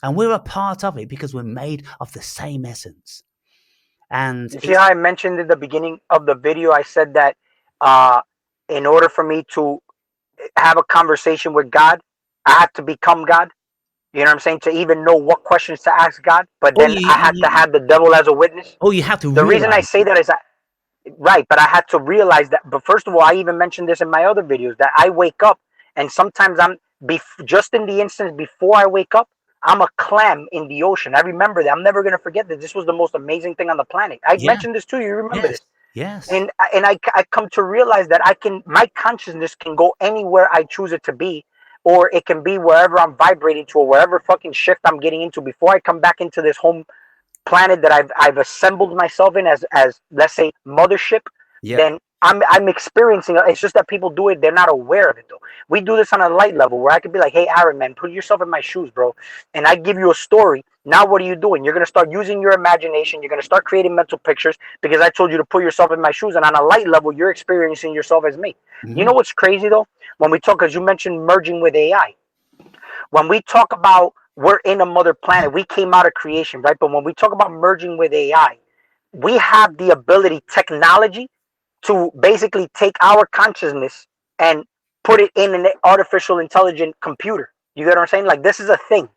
And we're a part of it because we're made of the same essence. And You see it's, how I mentioned in the beginning of the video, I said that uh, in order for me to have a conversation with God, I had to become God. You know what I'm saying? To even know what questions to ask God. But oh, then I had to have the devil as a witness. you have to The reason I realize say it. that is that, right, but I had to realize that. But first of all, I even mentioned this in my other videos that I wake up and sometimes just in the instance before I wake up, I'm a clam in the ocean. I remember that. I'm never going to forget that. This was the most amazing thing on the planet. I Yeah, mentioned this too. You remember yes, this? yes. And I come to realize that my consciousness can go anywhere I choose it to be, or it can be wherever I'm vibrating to, or wherever fucking shift I'm getting into before I come back into this home planet that I've assembled myself in as let's say mothership, Yeah. then I'm experiencing it. It's just that people do it, they're not aware of it though. We do this on a light level where I could be like, hey Aaron, man, put yourself in my shoes, bro. And I give you a story. Now what are you doing? You're gonna start using your imagination, you're gonna start creating mental pictures because I told you to put yourself in my shoes, and on a light level, you're experiencing yourself as me. You Mm-hmm. know what's crazy though? When we talk, because you mentioned merging with AI, when we talk about we're in a mother planet, we came out of creation, right? But when we talk about merging with AI, we have the ability, technology, to basically take our consciousness and put it in an artificial intelligent computer. You get what I'm saying? Like, this is a thing.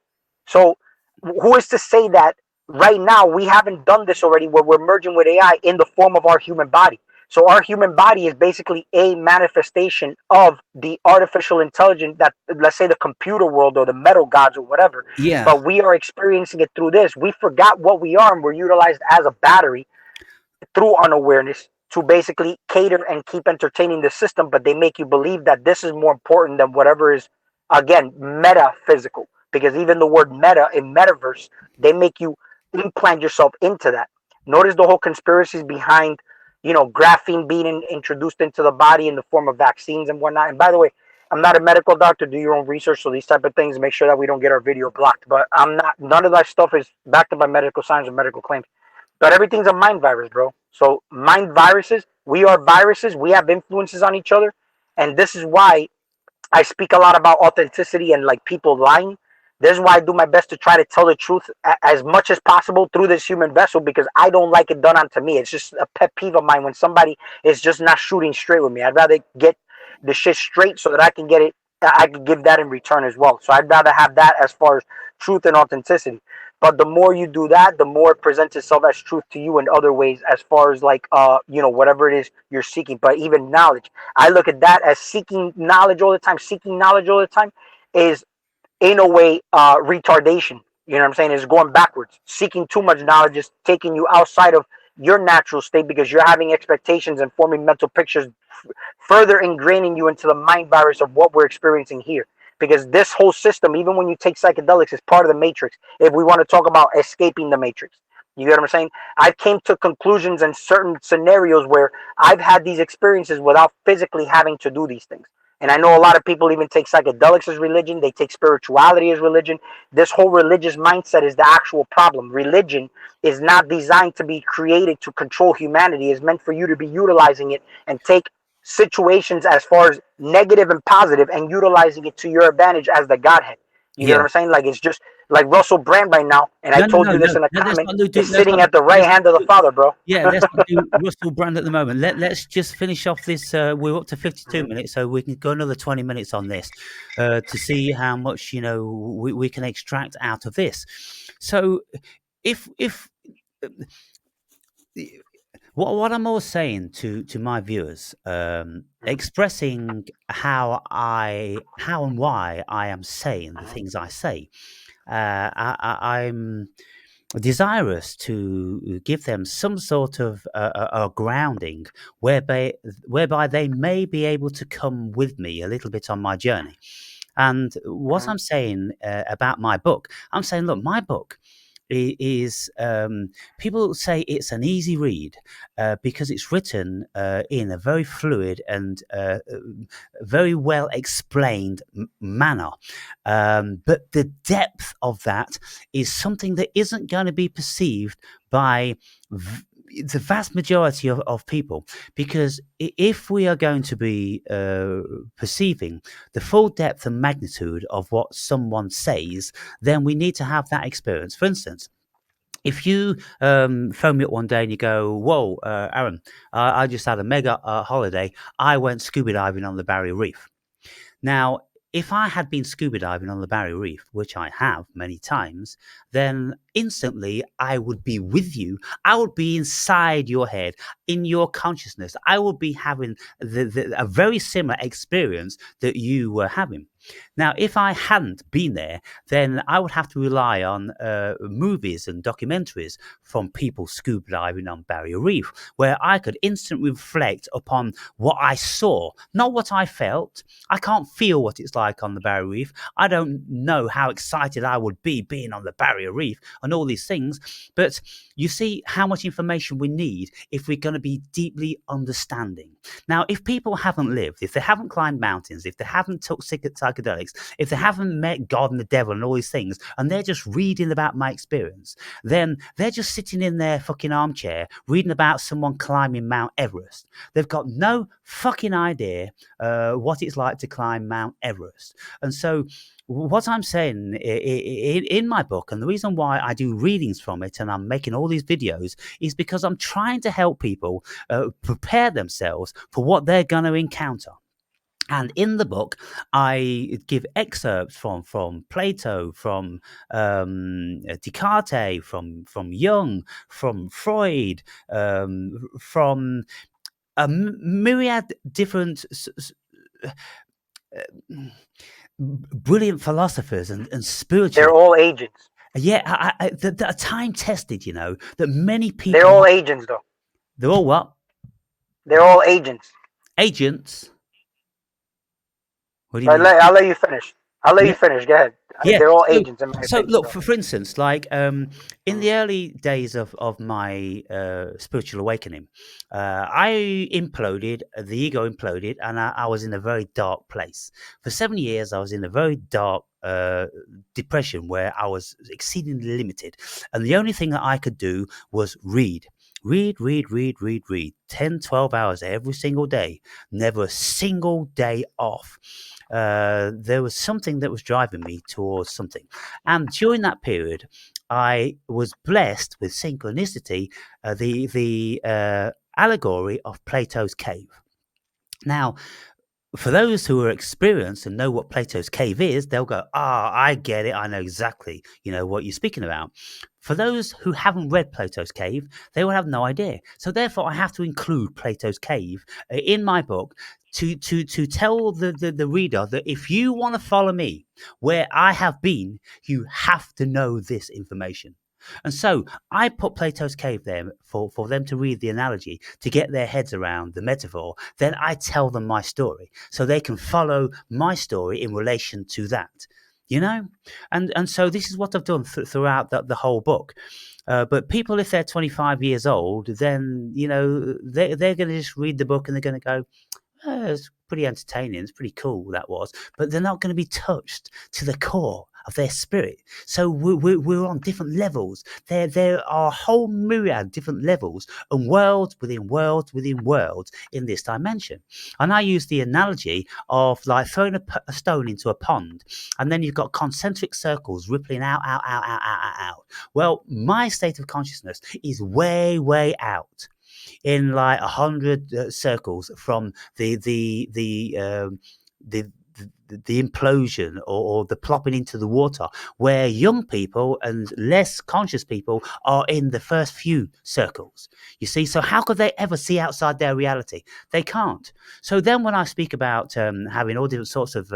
So who is to say that right now we haven't done this already, where we're merging with AI in the form of our human body? So our human body is basically a manifestation of the artificial intelligence that, let's say, the computer world or the metal gods or whatever. Yeah. But we are experiencing it through this. We forgot what we are, and we're utilized as a battery through unawareness to basically cater and keep entertaining the system. But they make you believe that this is more important than whatever is, again, metaphysical. Because even the word meta in metaverse, they make you implant yourself into that. Notice the whole conspiracies behind, graphene being introduced into the body in the form of vaccines and whatnot. And by the way, I'm not a medical doctor. Do your own research. So these type of things, make sure that we don't get our video blocked. But I'm not. None of that stuff is backed up by medical science or medical claims. But everything's a mind virus, bro. So mind viruses. We are viruses. We have influences on each other, and this is why I speak a lot about authenticity and like people lying. This is why I do my best to try to tell the truth as much as possible through this human vessel, because I don't like it done onto me. It's just a pet peeve of mine when somebody is just not shooting straight with me. I'd rather get the shit straight so that I can get it. I can give that in return as well. So I'd rather have that as far as truth and authenticity. But the more you do that, the more it presents itself as truth to you in other ways, as far as like whatever it is you're seeking. But even knowledge, I look at that as seeking knowledge all the time. Seeking knowledge all the time is, in a way, retardation. You know what I'm saying? Is going backwards. Seeking too much knowledge is taking you outside of your natural state, because you're having expectations and forming mental pictures, further ingraining you into the mind virus of what we're experiencing here. Because this whole system, even when you take psychedelics, is part of the matrix. If we want to talk about escaping the matrix, you get what I'm saying? I've came to conclusions in certain scenarios where I've had these experiences without physically having to do these things. And I know a lot of people even take psychedelics as religion. They take spirituality as religion. This whole religious mindset is the actual problem. Religion is not designed to be created to control humanity. It's meant for you to be utilizing it and take situations as far as negative and positive and utilizing it to your advantage as the Godhead. You get what Yeah. I'm saying? Like, it's just like Russell Brand right now, and I No, no, told no, you no. this in a Let's comment, not do. is Let's sitting not. at the right Let's hand of the Father, bro. Yeah, let's not do Russell Brand at the moment. Let's just finish off this. We're up to 52 minutes, so we can go another 20 minutes on this to see how much we can extract out of this. So, if what I'm always saying to my viewers, expressing how and why I am saying the things I say, I'm desirous to give them some sort of a grounding whereby they may be able to come with me a little bit on my journey. And what I'm saying about my book, I'm saying, look, my book is people say it's an easy read because it's written in a very fluid and very well explained manner. But the depth of that is something that isn't going to be perceived by the vast majority of people, because if we are going to be perceiving the full depth and magnitude of what someone says, then we need to have that experience. For instance, if you phone me up one day and you go, whoa, Aaron, I just had a mega holiday. I went scuba diving on the Barrier Reef. Now, if I had been scuba diving on the Barrier Reef, which I have many times, then instantly I would be with you. I would be inside your head, in your consciousness. I would be having a very similar experience that you were having. Now, if I hadn't been there, then I would have to rely on movies and documentaries from people scuba diving on Barrier Reef, where I could instantly reflect upon what I saw, not what I felt. I can't feel what it's like on the Barrier Reef. I don't know how excited I would be being on the Barrier Reef and all these things. But you see how much information we need if we're going to be deeply understanding. Now, if people haven't lived, if they haven't climbed mountains, if they haven't took psychedelics, if they haven't met God and the devil and all these things, and they're just reading about my experience, then they're just sitting in their fucking armchair reading about someone climbing Mount Everest. They've got no fucking idea what it's like to climb Mount Everest. And so what I'm saying in my book, and the reason why I do readings from it and I'm making all these videos, is because I'm trying to help people prepare themselves for what they're going to encounter. And in the book, I give excerpts from Plato, from Descartes, from Jung, from Freud, from a myriad different brilliant philosophers and spiritual. They're all agents. Yeah, that are time tested. You know that many people. They're all agents, though. They're all what? They're all agents. Agents. What do you mean? I'll let you finish. I'll let you finish. Go ahead. Yeah. They're all agents. In my opinion, look, for instance, like in the early days of my spiritual awakening, I imploded, the ego imploded, and I was in a very dark place. For 7 years, I was in a very dark depression where I was exceedingly limited. And the only thing that I could do was read. Read, 10, 12 hours every single day, never a single day off. There was something that was driving me towards something. And during that period, I was blessed with synchronicity, the allegory of Plato's cave. Now, for those who are experienced and know what Plato's cave is, they'll go, I get it. I know exactly, what you're speaking about. For those who haven't read Plato's cave, they will have no idea. So therefore, I have to include Plato's cave in my book to tell the reader that if you want to follow me where I have been, you have to know this information. And so I put Plato's cave there for them to read the analogy, to get their heads around the metaphor. Then I tell them my story so they can follow my story in relation to that, And so this is what I've done throughout the whole book. But people, if they're 25 years old, then, they're going to just read the book and they're going to go, it's pretty entertaining. It's pretty cool, that was. But they're not going to be touched to the core of their spirit. So we're on different levels. There are a whole myriad different levels and worlds within worlds within worlds in this dimension. And I use the analogy of like throwing a stone into a pond, and then you've got concentric circles rippling out. Well, my state of consciousness is way out, in like 100 circles from the implosion or the plopping into the water, where young people and less conscious people are in the first few circles. You see, so how could they ever see outside their reality? They can't. So then when I speak about having all different sorts of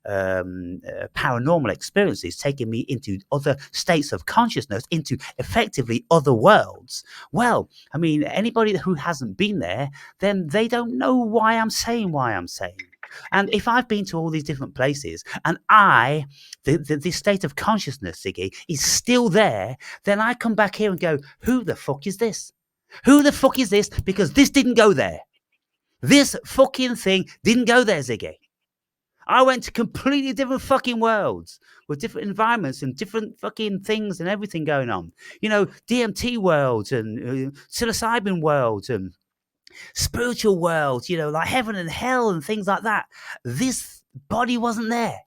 paranormal experiences taking me into other states of consciousness, into effectively other worlds, well, I mean, anybody who hasn't been there, then they don't know why I'm saying. And if I've been to all these different places and this state of consciousness, Ziggy, is still there, then I come back here and go, who the fuck is this? Who the fuck is this? Because this didn't go there. This fucking thing didn't go there, Ziggy. I went to completely different fucking worlds with different environments and different fucking things and everything going on. DMT worlds and psilocybin worlds and spiritual worlds, like heaven and hell and things like that. This body wasn't there.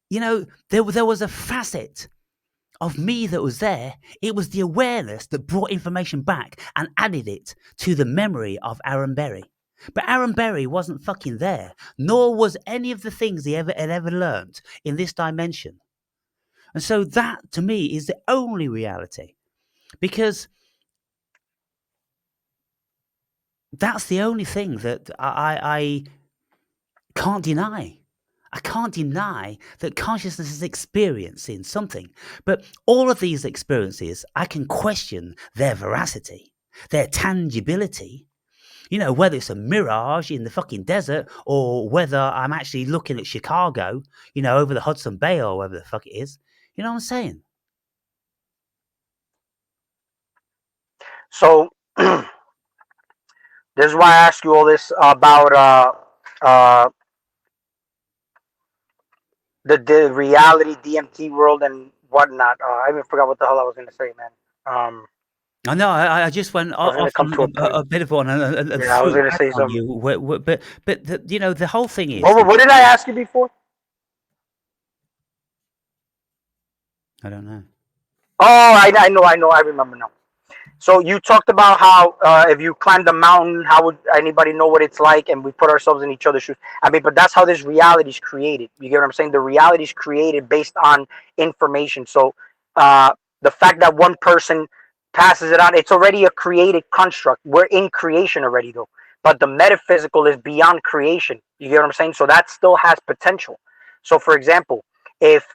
There was a facet of me that was there. It was the awareness that brought information back and added it to the memory of Aaron Berry. But Aaron Berry wasn't fucking there, nor was any of the things he had ever learned in this dimension. And so that, to me, is the only reality. Because that's the only thing that I can't deny. I can't deny that consciousness is experiencing something. But all of these experiences, I can question their veracity, their tangibility. You know, whether it's a mirage in the fucking desert or whether I'm actually looking at Chicago, you know, over the Hudson Bay or wherever the fuck it is. You know what I'm saying? So this is why I ask you all this about the reality DMT world and whatnot. I even forgot what the hell I was gonna say, man. I know. I just went I was gonna off come to a on point. a bit of one and Yeah, I was threw it gonna back say on something. you. But you know, the whole thing is. What did I ask you before? I don't know. Oh, I know. I remember now. So you talked about how if you climbed a mountain, how would anybody know what it's like? And we put ourselves in each other's shoes. I mean, but that's how this reality is created. You get what I'm saying? The reality is created based on information. So the fact that one person passes it on, it's already a created construct. We're in creation already, though. But the metaphysical is beyond creation. You get what I'm saying? So that still has potential. So, for example, if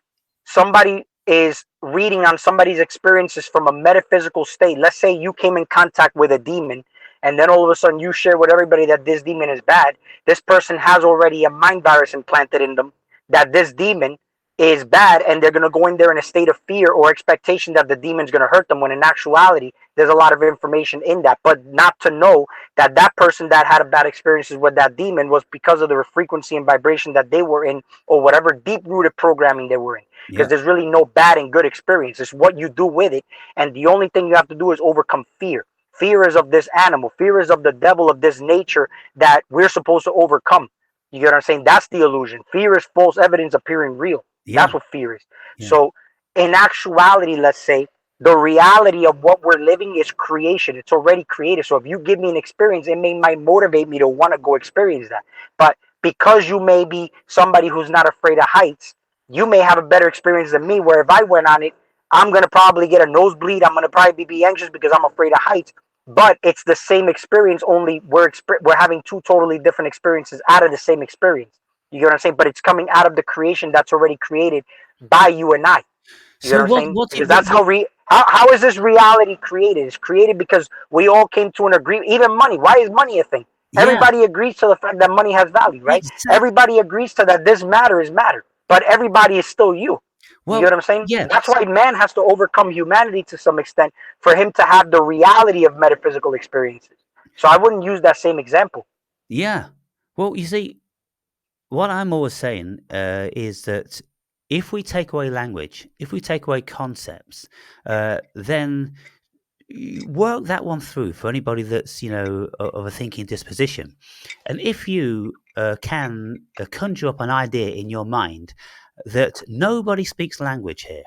somebody is reading on somebody's experiences from a metaphysical state. Let's say you came in contact with a demon, and then all of a sudden you share with everybody that this demon is bad. This person has already a mind virus implanted in them that this demon is bad, and they're going to go in there in a state of fear or expectation that the demon's going to hurt them, when in actuality there's a lot of information in that. But not to know that that person that had a bad experiences with that demon was because of the frequency and vibration that they were in, or whatever deep rooted programming they were in. Because there's really no bad and good experience. It's what you do with it. And the only thing you have to do is overcome fear. Fear is of this animal. Fear is of the devil, of this nature that we're supposed to overcome. You get what I'm saying? That's the illusion. Fear is false evidence appearing real. Yeah. That's what fear is. Yeah. So in actuality, let's say, the reality of what we're living is creation. It's already created. So if you give me an experience, it might motivate me to want to go experience that. But because you may be somebody who's not afraid of heights, you may have a better experience than me, where if I went on it, I'm going to probably get a nosebleed. I'm going to probably be anxious because I'm afraid of heights. But it's the same experience, only we're having two totally different experiences out of the same experience. You get what I'm saying? But it's coming out of the creation that's already created by you and I. You know what I'm saying? Because that's how is this reality created? It's created because we all came to an agreement. Even money. Why is money a thing? Yeah. Everybody agrees to the fact that money has value, right? Exactly. Everybody agrees to that this matter is matter. But everybody is still you. Well, you get what I'm saying? Yeah. That's why man has to overcome humanity to some extent for him to have the reality of metaphysical experiences. So I wouldn't use that same example. Yeah. Well, you see, what I'm always saying is that if we take away language, if we take away concepts, then work that one through for anybody that's, you know, of a thinking disposition. And if you can conjure up an idea in your mind that nobody speaks language here,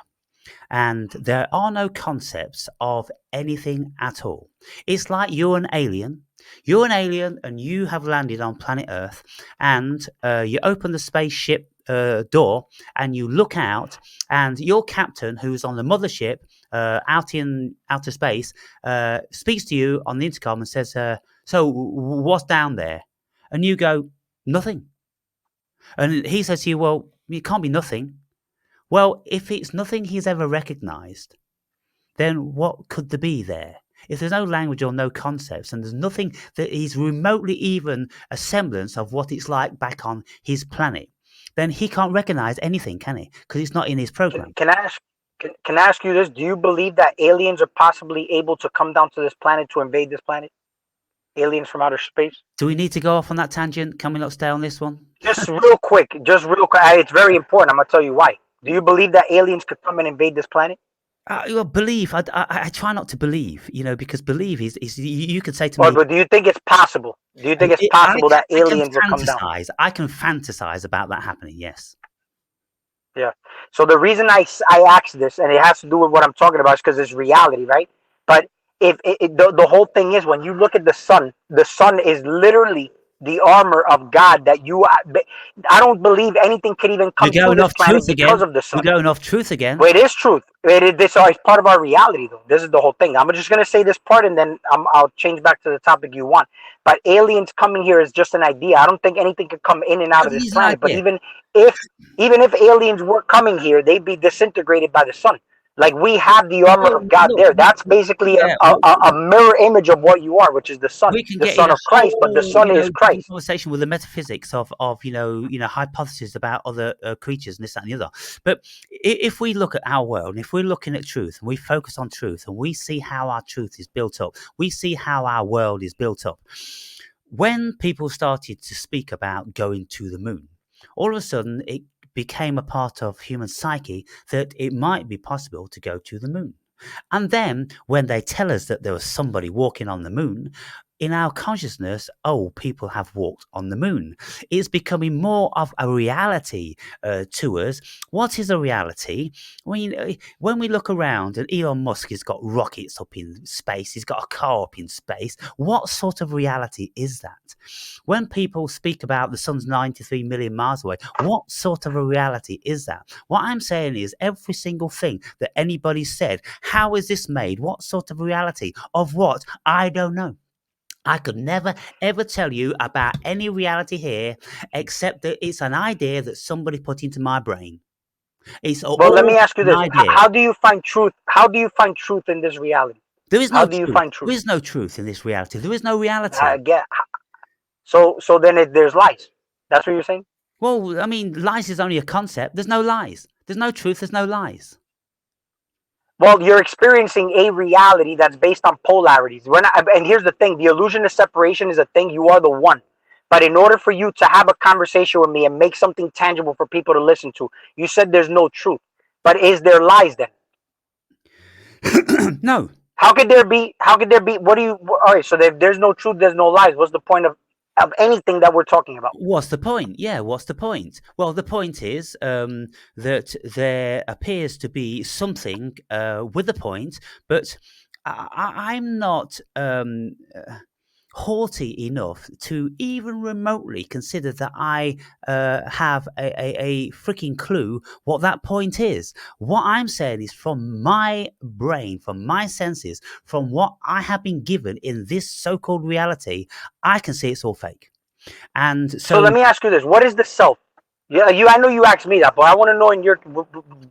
and there are no concepts of anything at all. It's like you're an alien. You're an alien and you have landed on planet Earth, and you open the spaceship door and you look out, and your captain, who's on the mothership out in outer space, speaks to you on the intercom and says, so what's down there? And you go, nothing. And he says to you, well, it can't be nothing. Well, if it's nothing he's ever recognized, then what could there be there? If there's no language or no concepts, and there's nothing that is remotely even a semblance of what it's like back on his planet, then he can't recognize anything, can he? Because it's not in his program. Can I ask you this? Do you believe that aliens are possibly able to come down to this planet to invade this planet? Aliens from outer space? Do we need to go off on that tangent? Can we not stay on this one? Just real quick. It's very important. I'm going to tell you why. Do you believe that aliens could come and invade this planet? Believe. I try not to believe, you know, because believe is you could say to me. But do you think it's possible? Do you think it's possible that aliens will come down? I can fantasize about that happening, yes. Yeah. So the reason I asked this, and it has to do with what I'm talking about, is because it's reality, right? But if the whole thing is, when you look at the sun is literally the armor of God that you. I don't believe anything can even come You're to going this off planet truth because again. of the You're sun. going off truth again. Well, it is truth. This is part of our reality, though. This is the whole thing. I'm just gonna say this part, and then I'll change back to the topic you want. But aliens coming here is just an idea. I don't think anything could come in and out of this Everything's an planet. But idea. even if aliens were coming here, they'd be disintegrated by the sun. Like we have the armor Well, of God look, there. That's basically yeah, a mirror image of what you are, which is the sun, we can the get in son a of Christ. But the whole, sun is Christ. conversation with the metaphysics of hypotheses about other creatures and this, that, and the other. But if we look at our world, and if we're looking at truth, and we focus on truth, and we see how our truth is built up, we see how our world is built up. When people started to speak about going to the moon, all of a sudden it became a part of human psyche that it might be possible to go to the moon. And then when they tell us that there was somebody walking on the moon, in our consciousness, oh, people have walked on the moon. It's becoming more of a reality to us. What is a reality? When we look around and Elon Musk has got rockets up in space, he's got a car up in space, what sort of reality is that? When people speak about the sun's 93 million miles away, what sort of a reality is that? What I'm saying is every single thing that anybody said, how is this made? What sort of reality? Of what? I don't know. I could never, ever tell you about any reality here except that it's an idea that somebody put into my brain. It's all Well, let me ask you an this: idea. how do you find truth? How do you find truth in this reality? There is How no do you truth. find truth? There is no truth in this reality. There is no reality. So then there's lies. That's what you're saying? Well, I mean, lies is only a concept. There's no lies. There's no truth. There's no lies. Well, you're experiencing a reality that's based on polarities. And here's the thing: the illusion of separation is a thing. You are the one. But in order for you to have a conversation with me and make something tangible for people to listen to, you said there's no truth. But is there lies then? No. How could there be? What do you? All right. So there's no truth. There's no lies. What's the point of anything that we're talking about? What's the point? Yeah, what's the point? Well, the point is that there appears to be something with a point, but I'm not haughty enough to even remotely consider that I have a freaking clue what that point is. What I'm saying is from my brain, from my senses, from what I have been given in this so-called reality, I can see it's all fake. And so let me ask you this: what is the self? Yeah, I know you asked me that, but I want to know in your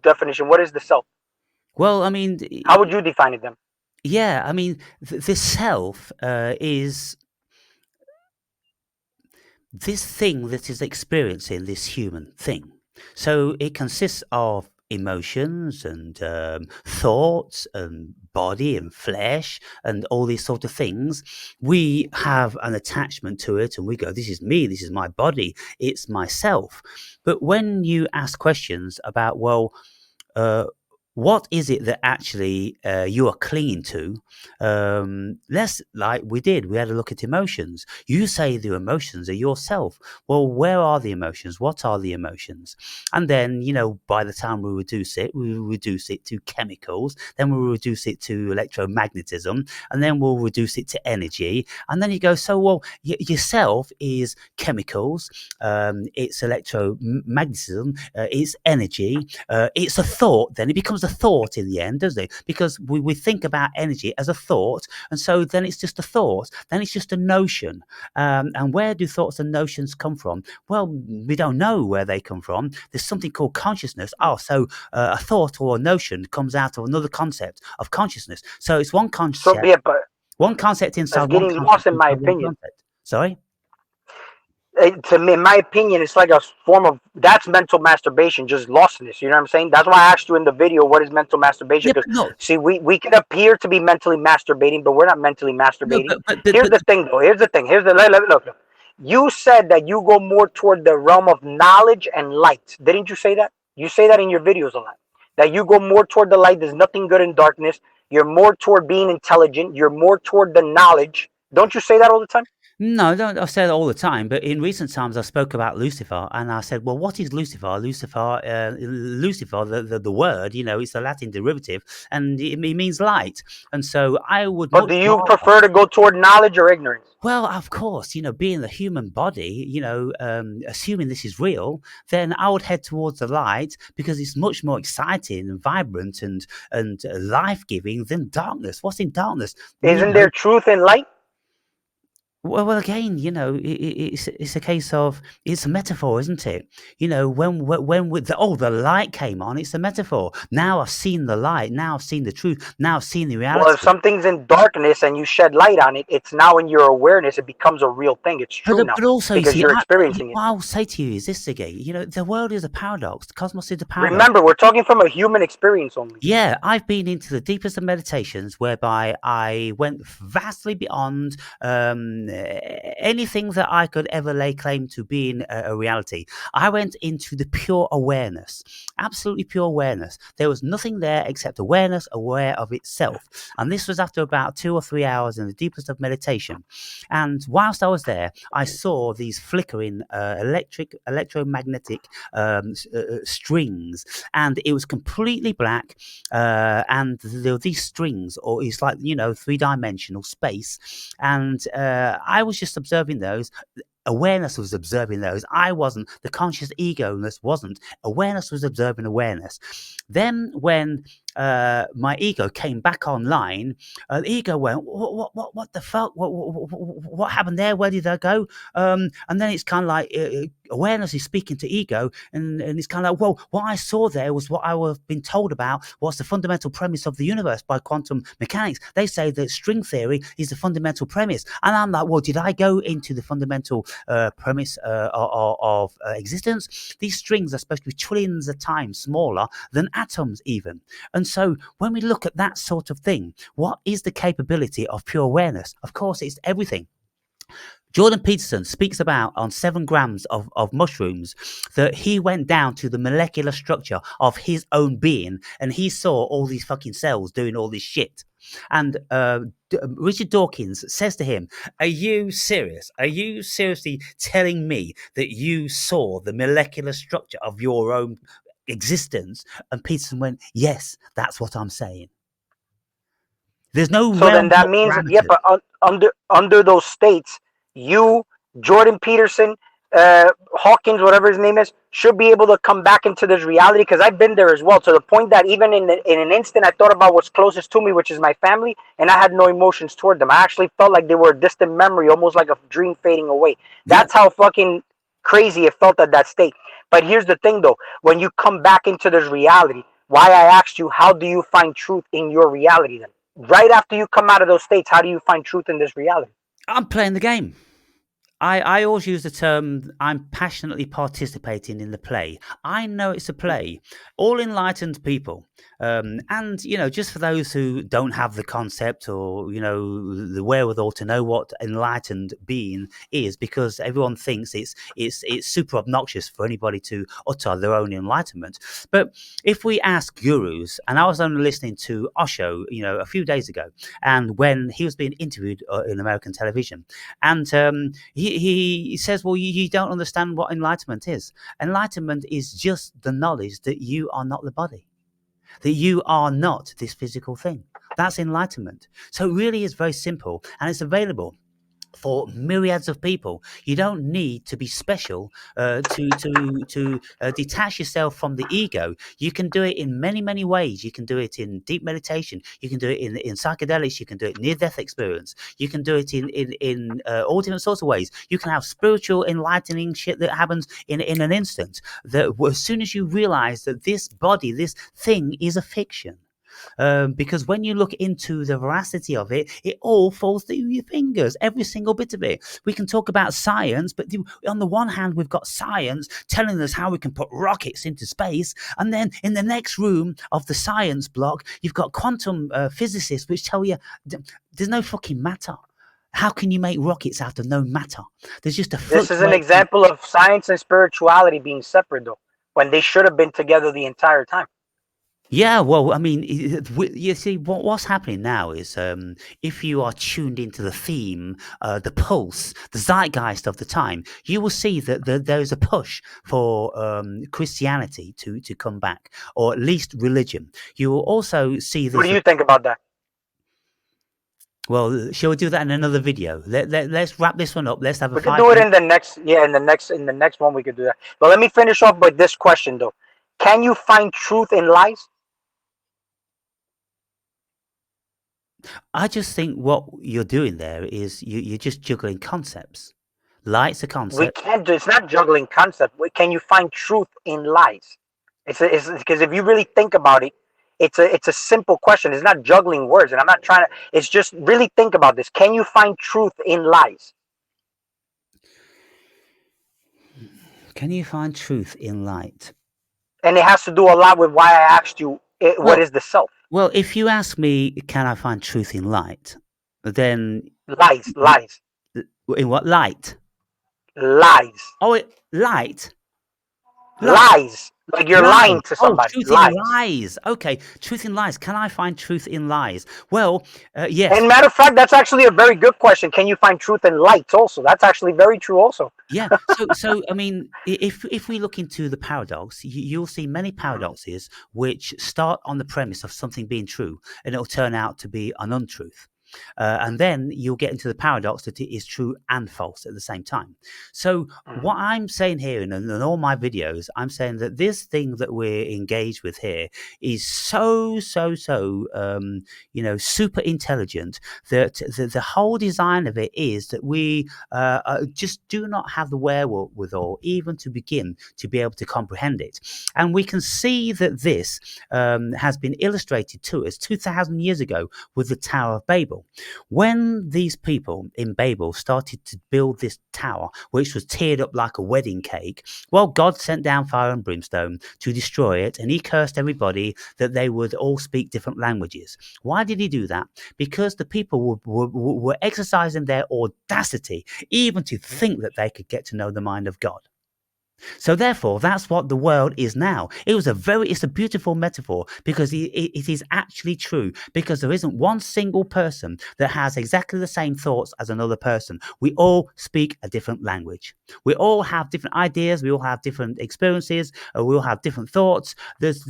definition, what is the self? Well, I mean, how would you define it then? Yeah, I mean, the self is this thing that is experiencing this human thing. So it consists of emotions and thoughts and body and flesh and all these sort of things. We have an attachment to it and we go, this is me, this is my body, it's myself. But when you ask questions about, well, what is it that actually you are clinging to? Less like we had a look at emotions. You say the emotions are yourself. Well, where are the emotions? What are the emotions? And then, by the time we reduce it to chemicals, then we'll reduce it to electromagnetism, and then we'll reduce it to energy. And then you go, so, well, yourself is chemicals, it's electromagnetism, it's energy, it's a thought, then it becomes a thought in the end, doesn't it? Because we think about energy as a thought, and so then it's just a thought, then it's just a notion. And where do thoughts and notions come from? Well, we don't know where they come from. There's something called consciousness. So a thought or a notion comes out of another concept of consciousness. So it's one concept. So, yeah, but one concept inside getting one concept lost in my opinion. Concept. Sorry? To me, in my opinion, it's like a form of that's mental masturbation, just lostness. You know what I'm saying? That's why I asked you in the video, what is mental masturbation? Because see, we can appear to be mentally masturbating, but we're not mentally masturbating. Here's the thing, though. Here's the look. You said that you go more toward the realm of knowledge and light. Didn't you say that? You say that in your videos a lot. That you go more toward the light. There's nothing good in darkness. You're more toward being intelligent. You're more toward the knowledge. Don't you say that all the time? No, I say that all the time, but in recent times I spoke about Lucifer, and I said, well, what is Lucifer? Lucifer, the word, it's a Latin derivative, and it means light. And so I would But much do you rather. prefer to go toward knowledge or ignorance? Well, of course, being the human body, assuming this is real, then I would head towards the light because it's much more exciting and vibrant and life giving than darkness. What's in darkness? Isn't there truth in light? Well, again, it's a case of it's a metaphor, isn't it? When with the light came on, it's a metaphor. Now I've seen the light. Now I've seen the truth. Now I've seen the Well, if reality. something's in darkness and you shed light on it, it's now in your awareness. It becomes a real thing. It's But true now but also, you because see, you're experiencing it. what I'll say to you is this again. The world is a paradox. The cosmos is a paradox. Remember, we're talking from a human experience only. Yeah, I've been into the deepest of meditations whereby I went vastly beyond anything that I could ever lay claim to being a reality. I went into the pure awareness, absolutely pure awareness. There was nothing there except awareness, aware of itself. And this was after about 2 or 3 hours in the deepest of meditation. And whilst I was there, I saw these flickering electromagnetic strings, and it was completely black, and there were these strings, or it's like 3-dimensional space, and I was just observing those. Awareness was observing those. I wasn't. The conscious ego-ness wasn't. Awareness was observing awareness. Then when my ego came back online, the ego went, what the fuck? What happened there? Where did I go? And then it's kind of like awareness is speaking to ego, and it's kind of like, well, what I saw there was what I was been told about what's the fundamental premise of the universe by quantum mechanics. They say that string theory is the fundamental premise, and I'm like, well, did I go into the fundamental premise of existence? These strings are supposed to be trillions of times smaller than atoms even. And so when we look at that sort of thing, what is the capability of pure awareness? Of course, it's everything. Jordan Peterson speaks about on 7 grams of mushrooms that he went down to the molecular structure of his own being, and he saw all these fucking cells doing all this shit. And Richard Dawkins says to him, are you serious? Are you seriously telling me that you saw the molecular structure of your own existence? And Peterson went, yes, that's what I'm saying. There's no So then that means, yeah, but under those states, you, Jordan Peterson, Hawkins, whatever his name is, should be able to come back into this reality, because I've been there as well, to the point that even in an instant I thought about what's closest to me, which is my family, and I had no emotions toward them. I actually felt like they were a distant memory, almost like a dream fading away. That's how fucking crazy it felt at that state. But here's the thing though, when you come back into this reality, why I asked you, how do you find truth in your reality then? Right after you come out of those states, how do you find truth in this reality? I'm playing the game. I always use the term, I'm passionately participating in the play. I know it's a play. All enlightened people, and, just for those who don't have the concept or, the wherewithal to know what enlightened being is, because everyone thinks it's super obnoxious for anybody to utter their own enlightenment. But if we ask gurus, and I was only listening to Osho, a few days ago, and when he was being interviewed in American television, and he says, well, you don't understand what enlightenment is. Enlightenment is just the knowledge that you are not the body, that you are not this physical thing. That's enlightenment. So it really is very simple, and it's available for myriads of people. You don't need to be special to detach yourself from the ego. You can do it in many, many ways. You can do it in deep meditation. You can do it in psychedelics. You can do it near-death experience. You can do it in all different sorts of ways. You can have spiritual enlightening shit that happens in an instant. That as soon as you realize that this body, this thing, is a fiction. Because when you look into the veracity of it, it all falls through your fingers, every single bit of it. We can talk about science, but on the one hand, we've got science telling us how we can put rockets into space, and then in the next room of the science block, you've got quantum physicists which tell you there's no fucking matter. How can you make rockets out of no matter? There's just a This is an example of science and spirituality being separate, though, when they should have been together the entire time. Yeah, well, I mean, you see, what's happening now is if you are tuned into the theme, the pulse, the zeitgeist of the time, you will see that there's a push for Christianity to come back, or at least religion. You will also see What do there's a you think about that? well, shall we do that in another video? Let's wrap this one up. Let's have a We could do it 5 minute. in the next, yeah, in the next one we could do that. But let me finish off with this question though. Can you find truth in lies? I just think what you're doing there is you're just juggling concepts. Light's a We concept. can't do, it's not juggling concept. Can you find truth in lies? It's because if you really think about it, it's a simple question. It's not juggling words, and I'm not trying to. It's just really think about this. Can you find truth in lies? Can you find truth in light? And it has to do a lot with why I asked you what Well, is the self. well, if you ask me, can I find truth in light? Then Lies, lies, in what light? lies, Oh, light, light. lies. Like you're Lies. lying to Oh, somebody. truth in Lies. lies. Okay, truth in lies. Can I find truth in lies? Well, yes. And matter of fact, that's actually a very good question. Can you find truth in lights? Also, that's actually very true. Also. Yeah. So I mean, if we look into the paradox, you'll see many paradoxes which start on the premise of something being true, and it'll turn out to be an untruth. And then you'll get into the paradox that it is true and false at the same time. So what I'm saying here in all my videos, I'm saying that this thing that we're engaged with here is so super intelligent that the whole design of it is that we just do not have the wherewithal even to begin to be able to comprehend it. And we can see that this has been illustrated to us 2,000 years ago with the Tower of Babel. When these people in Babel started to build this tower, which was tiered up like a wedding cake, well, God sent down fire and brimstone to destroy it, and he cursed everybody that they would all speak different languages. Why did he do that? Because the people were exercising their audacity even to think that they could get to know the mind of God. So therefore, that's what the world is now. It's a beautiful metaphor because it is actually true, because there isn't one single person that has exactly the same thoughts as another person. We all speak a different language. We all have different ideas. We all have different experiences. We all have different thoughts. There's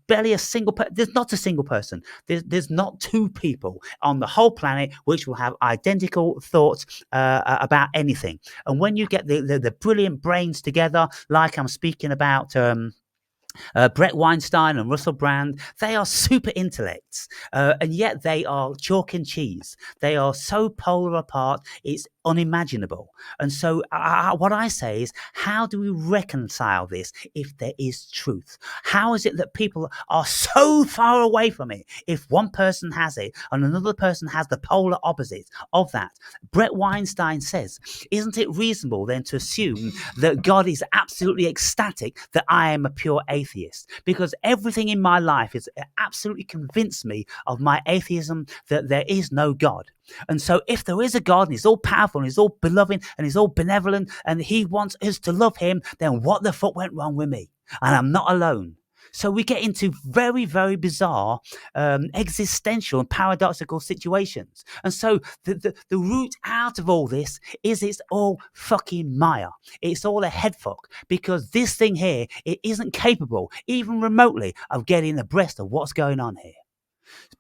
barely a single there's not a single person. There's not two people on the whole planet which will have identical thoughts about anything. And when you get the brilliant brains together, like I'm speaking about Brett Weinstein and Russell Brand, they are super intellects, and yet they are chalk and cheese. They are so polar apart, it's unimaginable. And so what I say is, how do we reconcile this if there is truth? How is it that people are so far away from it if one person has it and another person has the polar opposite of that? Brett Weinstein says, isn't it reasonable then to assume that God is absolutely ecstatic that I am a pure atheist? Because everything in my life has absolutely convinced me of my atheism, that there is no God. And so if there is a God and he's all powerful and he's all beloved and he's all benevolent and he wants us to love him, then what the fuck went wrong with me? And I'm not alone. So we get into very, very bizarre existential and paradoxical situations. And so the route out of all this is it's all fucking Maya. It's all a head fuck, because this thing here, it isn't capable, even remotely, of getting abreast of what's going on here.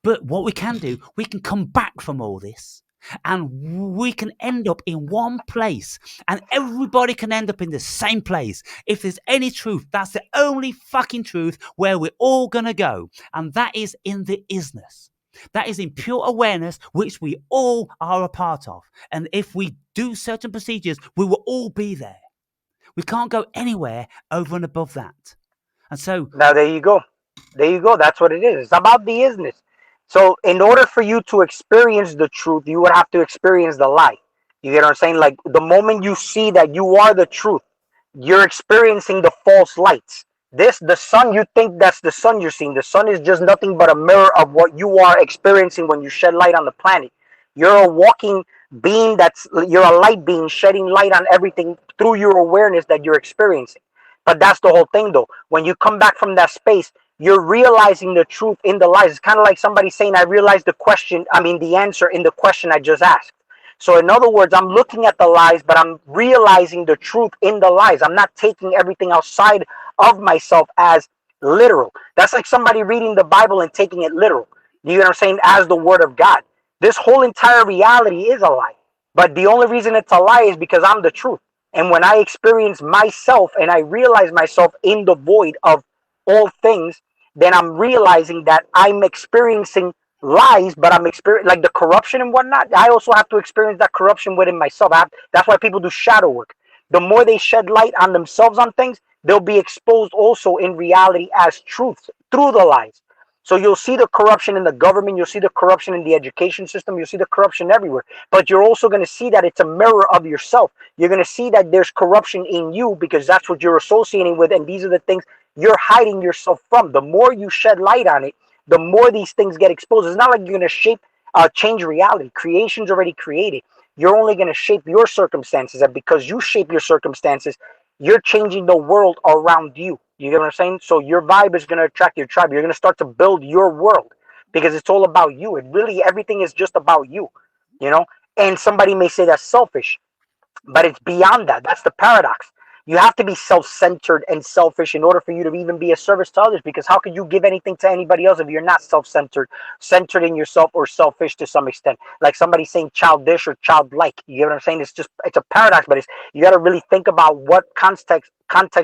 But what we can do, we can come back from all this and we can end up in one place, and everybody can end up in the same place. If there's any truth, that's the only fucking truth where we're all gonna go, and that is in the isness. That is in pure awareness, which we all are a part of. And if we do certain procedures, we will all be there. We can't go anywhere over and above that. And so Now there you go. There you go. That's what it is. It's about the isness. So in order for you to experience the truth, you would have to experience the lie. You get what I'm saying? Like the moment you see that you are the truth, you're experiencing the false lights. The sun, you think that's the sun you're seeing. The sun is just nothing but a mirror of what you are experiencing when you shed light on the planet. You're a walking being you're a light being shedding light on everything through your awareness that you're experiencing. But that's the whole thing though. When you come back from that space, you're realizing the truth in the lies. It's kind of like somebody saying, I realized the answer in the question I just asked. So in other words, I'm looking at the lies, but I'm realizing the truth in the lies. I'm not taking everything outside of myself as literal. That's like somebody reading the Bible and taking it literal. You know what I'm saying? As the word of God. This whole entire reality is a lie. But the only reason it's a lie is because I'm the truth. And when I experience myself and I realize myself in the void of all things, then I'm realizing that I'm experiencing lies, but I'm experiencing like the corruption and whatnot. I also have to experience that corruption within myself. That's why people do shadow work. The more they shed light on themselves on things, they'll be exposed also in reality as truth through the lies. So you'll see the corruption in the government, you'll see the corruption in the education system, you'll see the corruption everywhere. But you're also going to see that it's a mirror of yourself. You're going to see that there's corruption in you because that's what you're associating with, and these are the things you're hiding yourself from. The more you shed light on it, the more these things get exposed. It's not like you're going to change reality. Creation's already created. You're only going to shape your circumstances, and because you shape your circumstances, you're changing the world around you. You get what I'm saying? So your vibe is going to attract your tribe. You're going to start to build your world because it's all about you. It really, everything is just about you, you know? And somebody may say that's selfish, but it's beyond that. That's the paradox. You have to be self-centered and selfish in order for you to even be a service to others, because how could you give anything to anybody else if you're not self-centered, centered in yourself, or selfish to some extent? Like somebody saying childish or childlike. You get what I'm saying? It's a paradox, but you got to really think about what context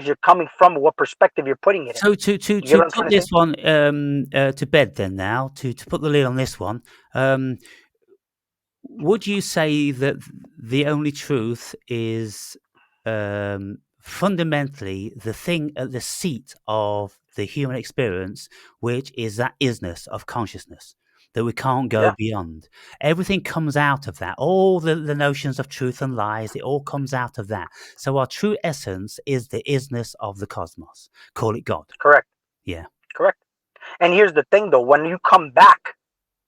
you're coming from, what perspective you're putting it in. So to You get what I'm put trying to this say? one to bed then now, to put the lid on this one, would you say that the only truth is fundamentally the thing at the seat of the human experience, which is that isness of consciousness, that we can't go Yeah, beyond? Everything comes out of that. All the notions of truth and lies, it all comes out of that. So our true essence is the isness of the cosmos. Call it God. correct, Yeah. correct. And here's the thing, though: when you come back,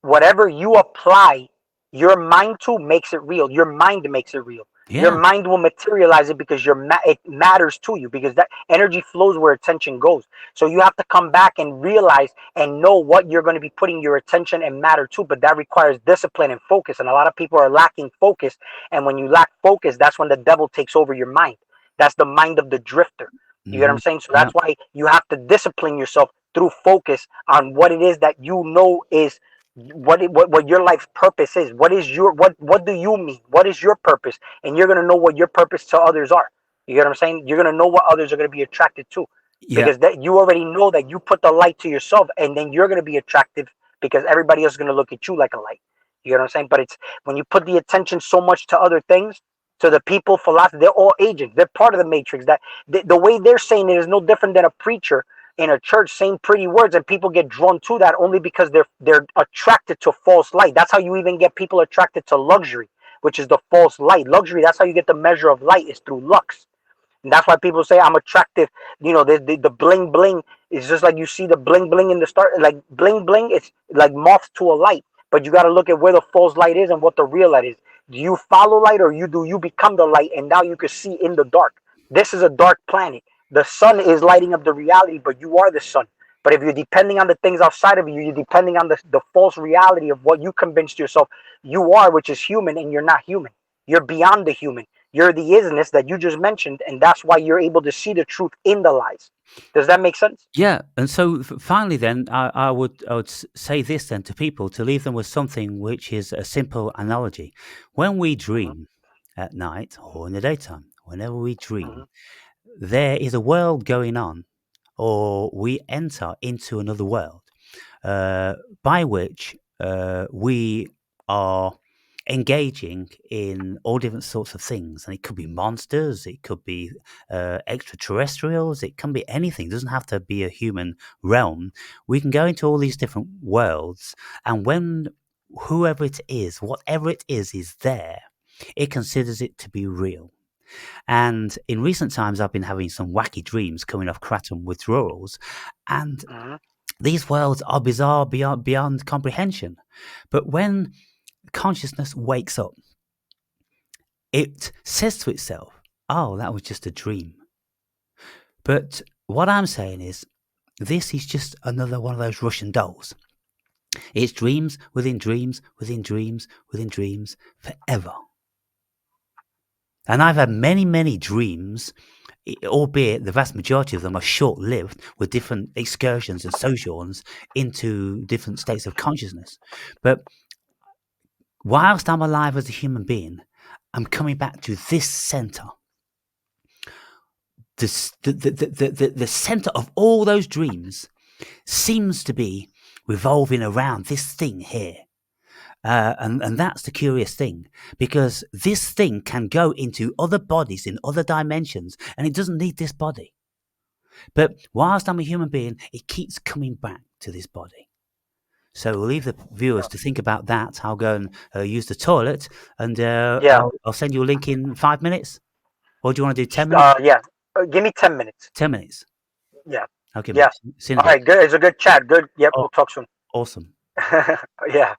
whatever you apply your mind to makes it real. Your mind makes it real. Your Yeah. mind will materialize it because it matters to you, because that energy flows where attention goes. So you have to come back and realize and know what you're going to be putting your attention and matter to, but that requires discipline and focus. And a lot of people are lacking focus. And when you lack focus, that's when the devil takes over your mind. That's the mind of the drifter. You get what I'm Hmm. saying? So Yeah. that's why you have to discipline yourself through focus on what it is that you know is what your life's purpose is. What do you mean? What is your purpose? And you're gonna know what your purpose to others are. You get what I'm saying? You're gonna know what others are gonna be attracted to, Yeah. because that you already know that you put the light to yourself, and then you're gonna be attractive because everybody else is gonna look at you like a light. You get what I'm saying? But it's when you put the attention so much to other things, to the people, philosophy, they're all agents. They're part of the matrix. That the way they're saying it is no different than a preacher in a church saying pretty words, and people get drawn to that only because they're attracted to false light. That's how you even get people attracted to luxury, which is the false light. Luxury, that's how you get the measure of light, is through lux. And that's why people say I'm attractive. The bling bling is just like you see the bling bling in the start, like bling bling, it's like moth to a light. But you got to look at where the false light is and what the real light is. Do you follow light, or you become the light, and now you can see in the dark? This is a dark planet. The sun is lighting up the reality, but you are the sun. But if you're depending on the things outside of you, you're depending on the false reality of what you convinced yourself you are, which is human, and you're not human. You're beyond the human. You're the isness that you just mentioned, and that's why you're able to see the truth in the lies. Does that make sense? Yeah, and so finally, then I would say this then to people, to leave them with something which is a simple analogy. When we Mm-hmm, dream at night or in the daytime, whenever we mm-hmm, dream, there is a world going on, or we enter into another world, by which we are engaging in all different sorts of things. And it could be monsters, it could be extraterrestrials, it can be anything. It doesn't have to be a human realm. We can go into all these different worlds, and when whoever it is, whatever it is there, it considers it to be real. And in recent times, I've been having some wacky dreams coming off kratom withdrawals, and mm-hmm. these worlds are bizarre beyond comprehension. But when consciousness wakes up, it says to itself, oh, that was just a dream. But what I'm saying is, this is just another one of those Russian dolls. It's dreams within dreams within dreams within dreams forever. And I've had many, many dreams, albeit the vast majority of them are short-lived, with different excursions and sojourns into different states of consciousness. But whilst I'm alive as a human being, I'm coming back to this center. The center of all those dreams seems to be revolving around this thing here. And that's the curious thing, because this thing can go into other bodies in other dimensions, and it doesn't need this body. But whilst I'm a human being, it keeps coming back to this body. So we'll leave the viewers to think about that. I'll go and use the toilet, and I'll send you a link in 5 minutes. Or do you want to do 10 minutes? Give me 10 minutes. 10 minutes. Yeah. Okay. Yeah. All right. Good. It's a good chat. Good. Yep. We'll talk soon. Awesome. Yeah.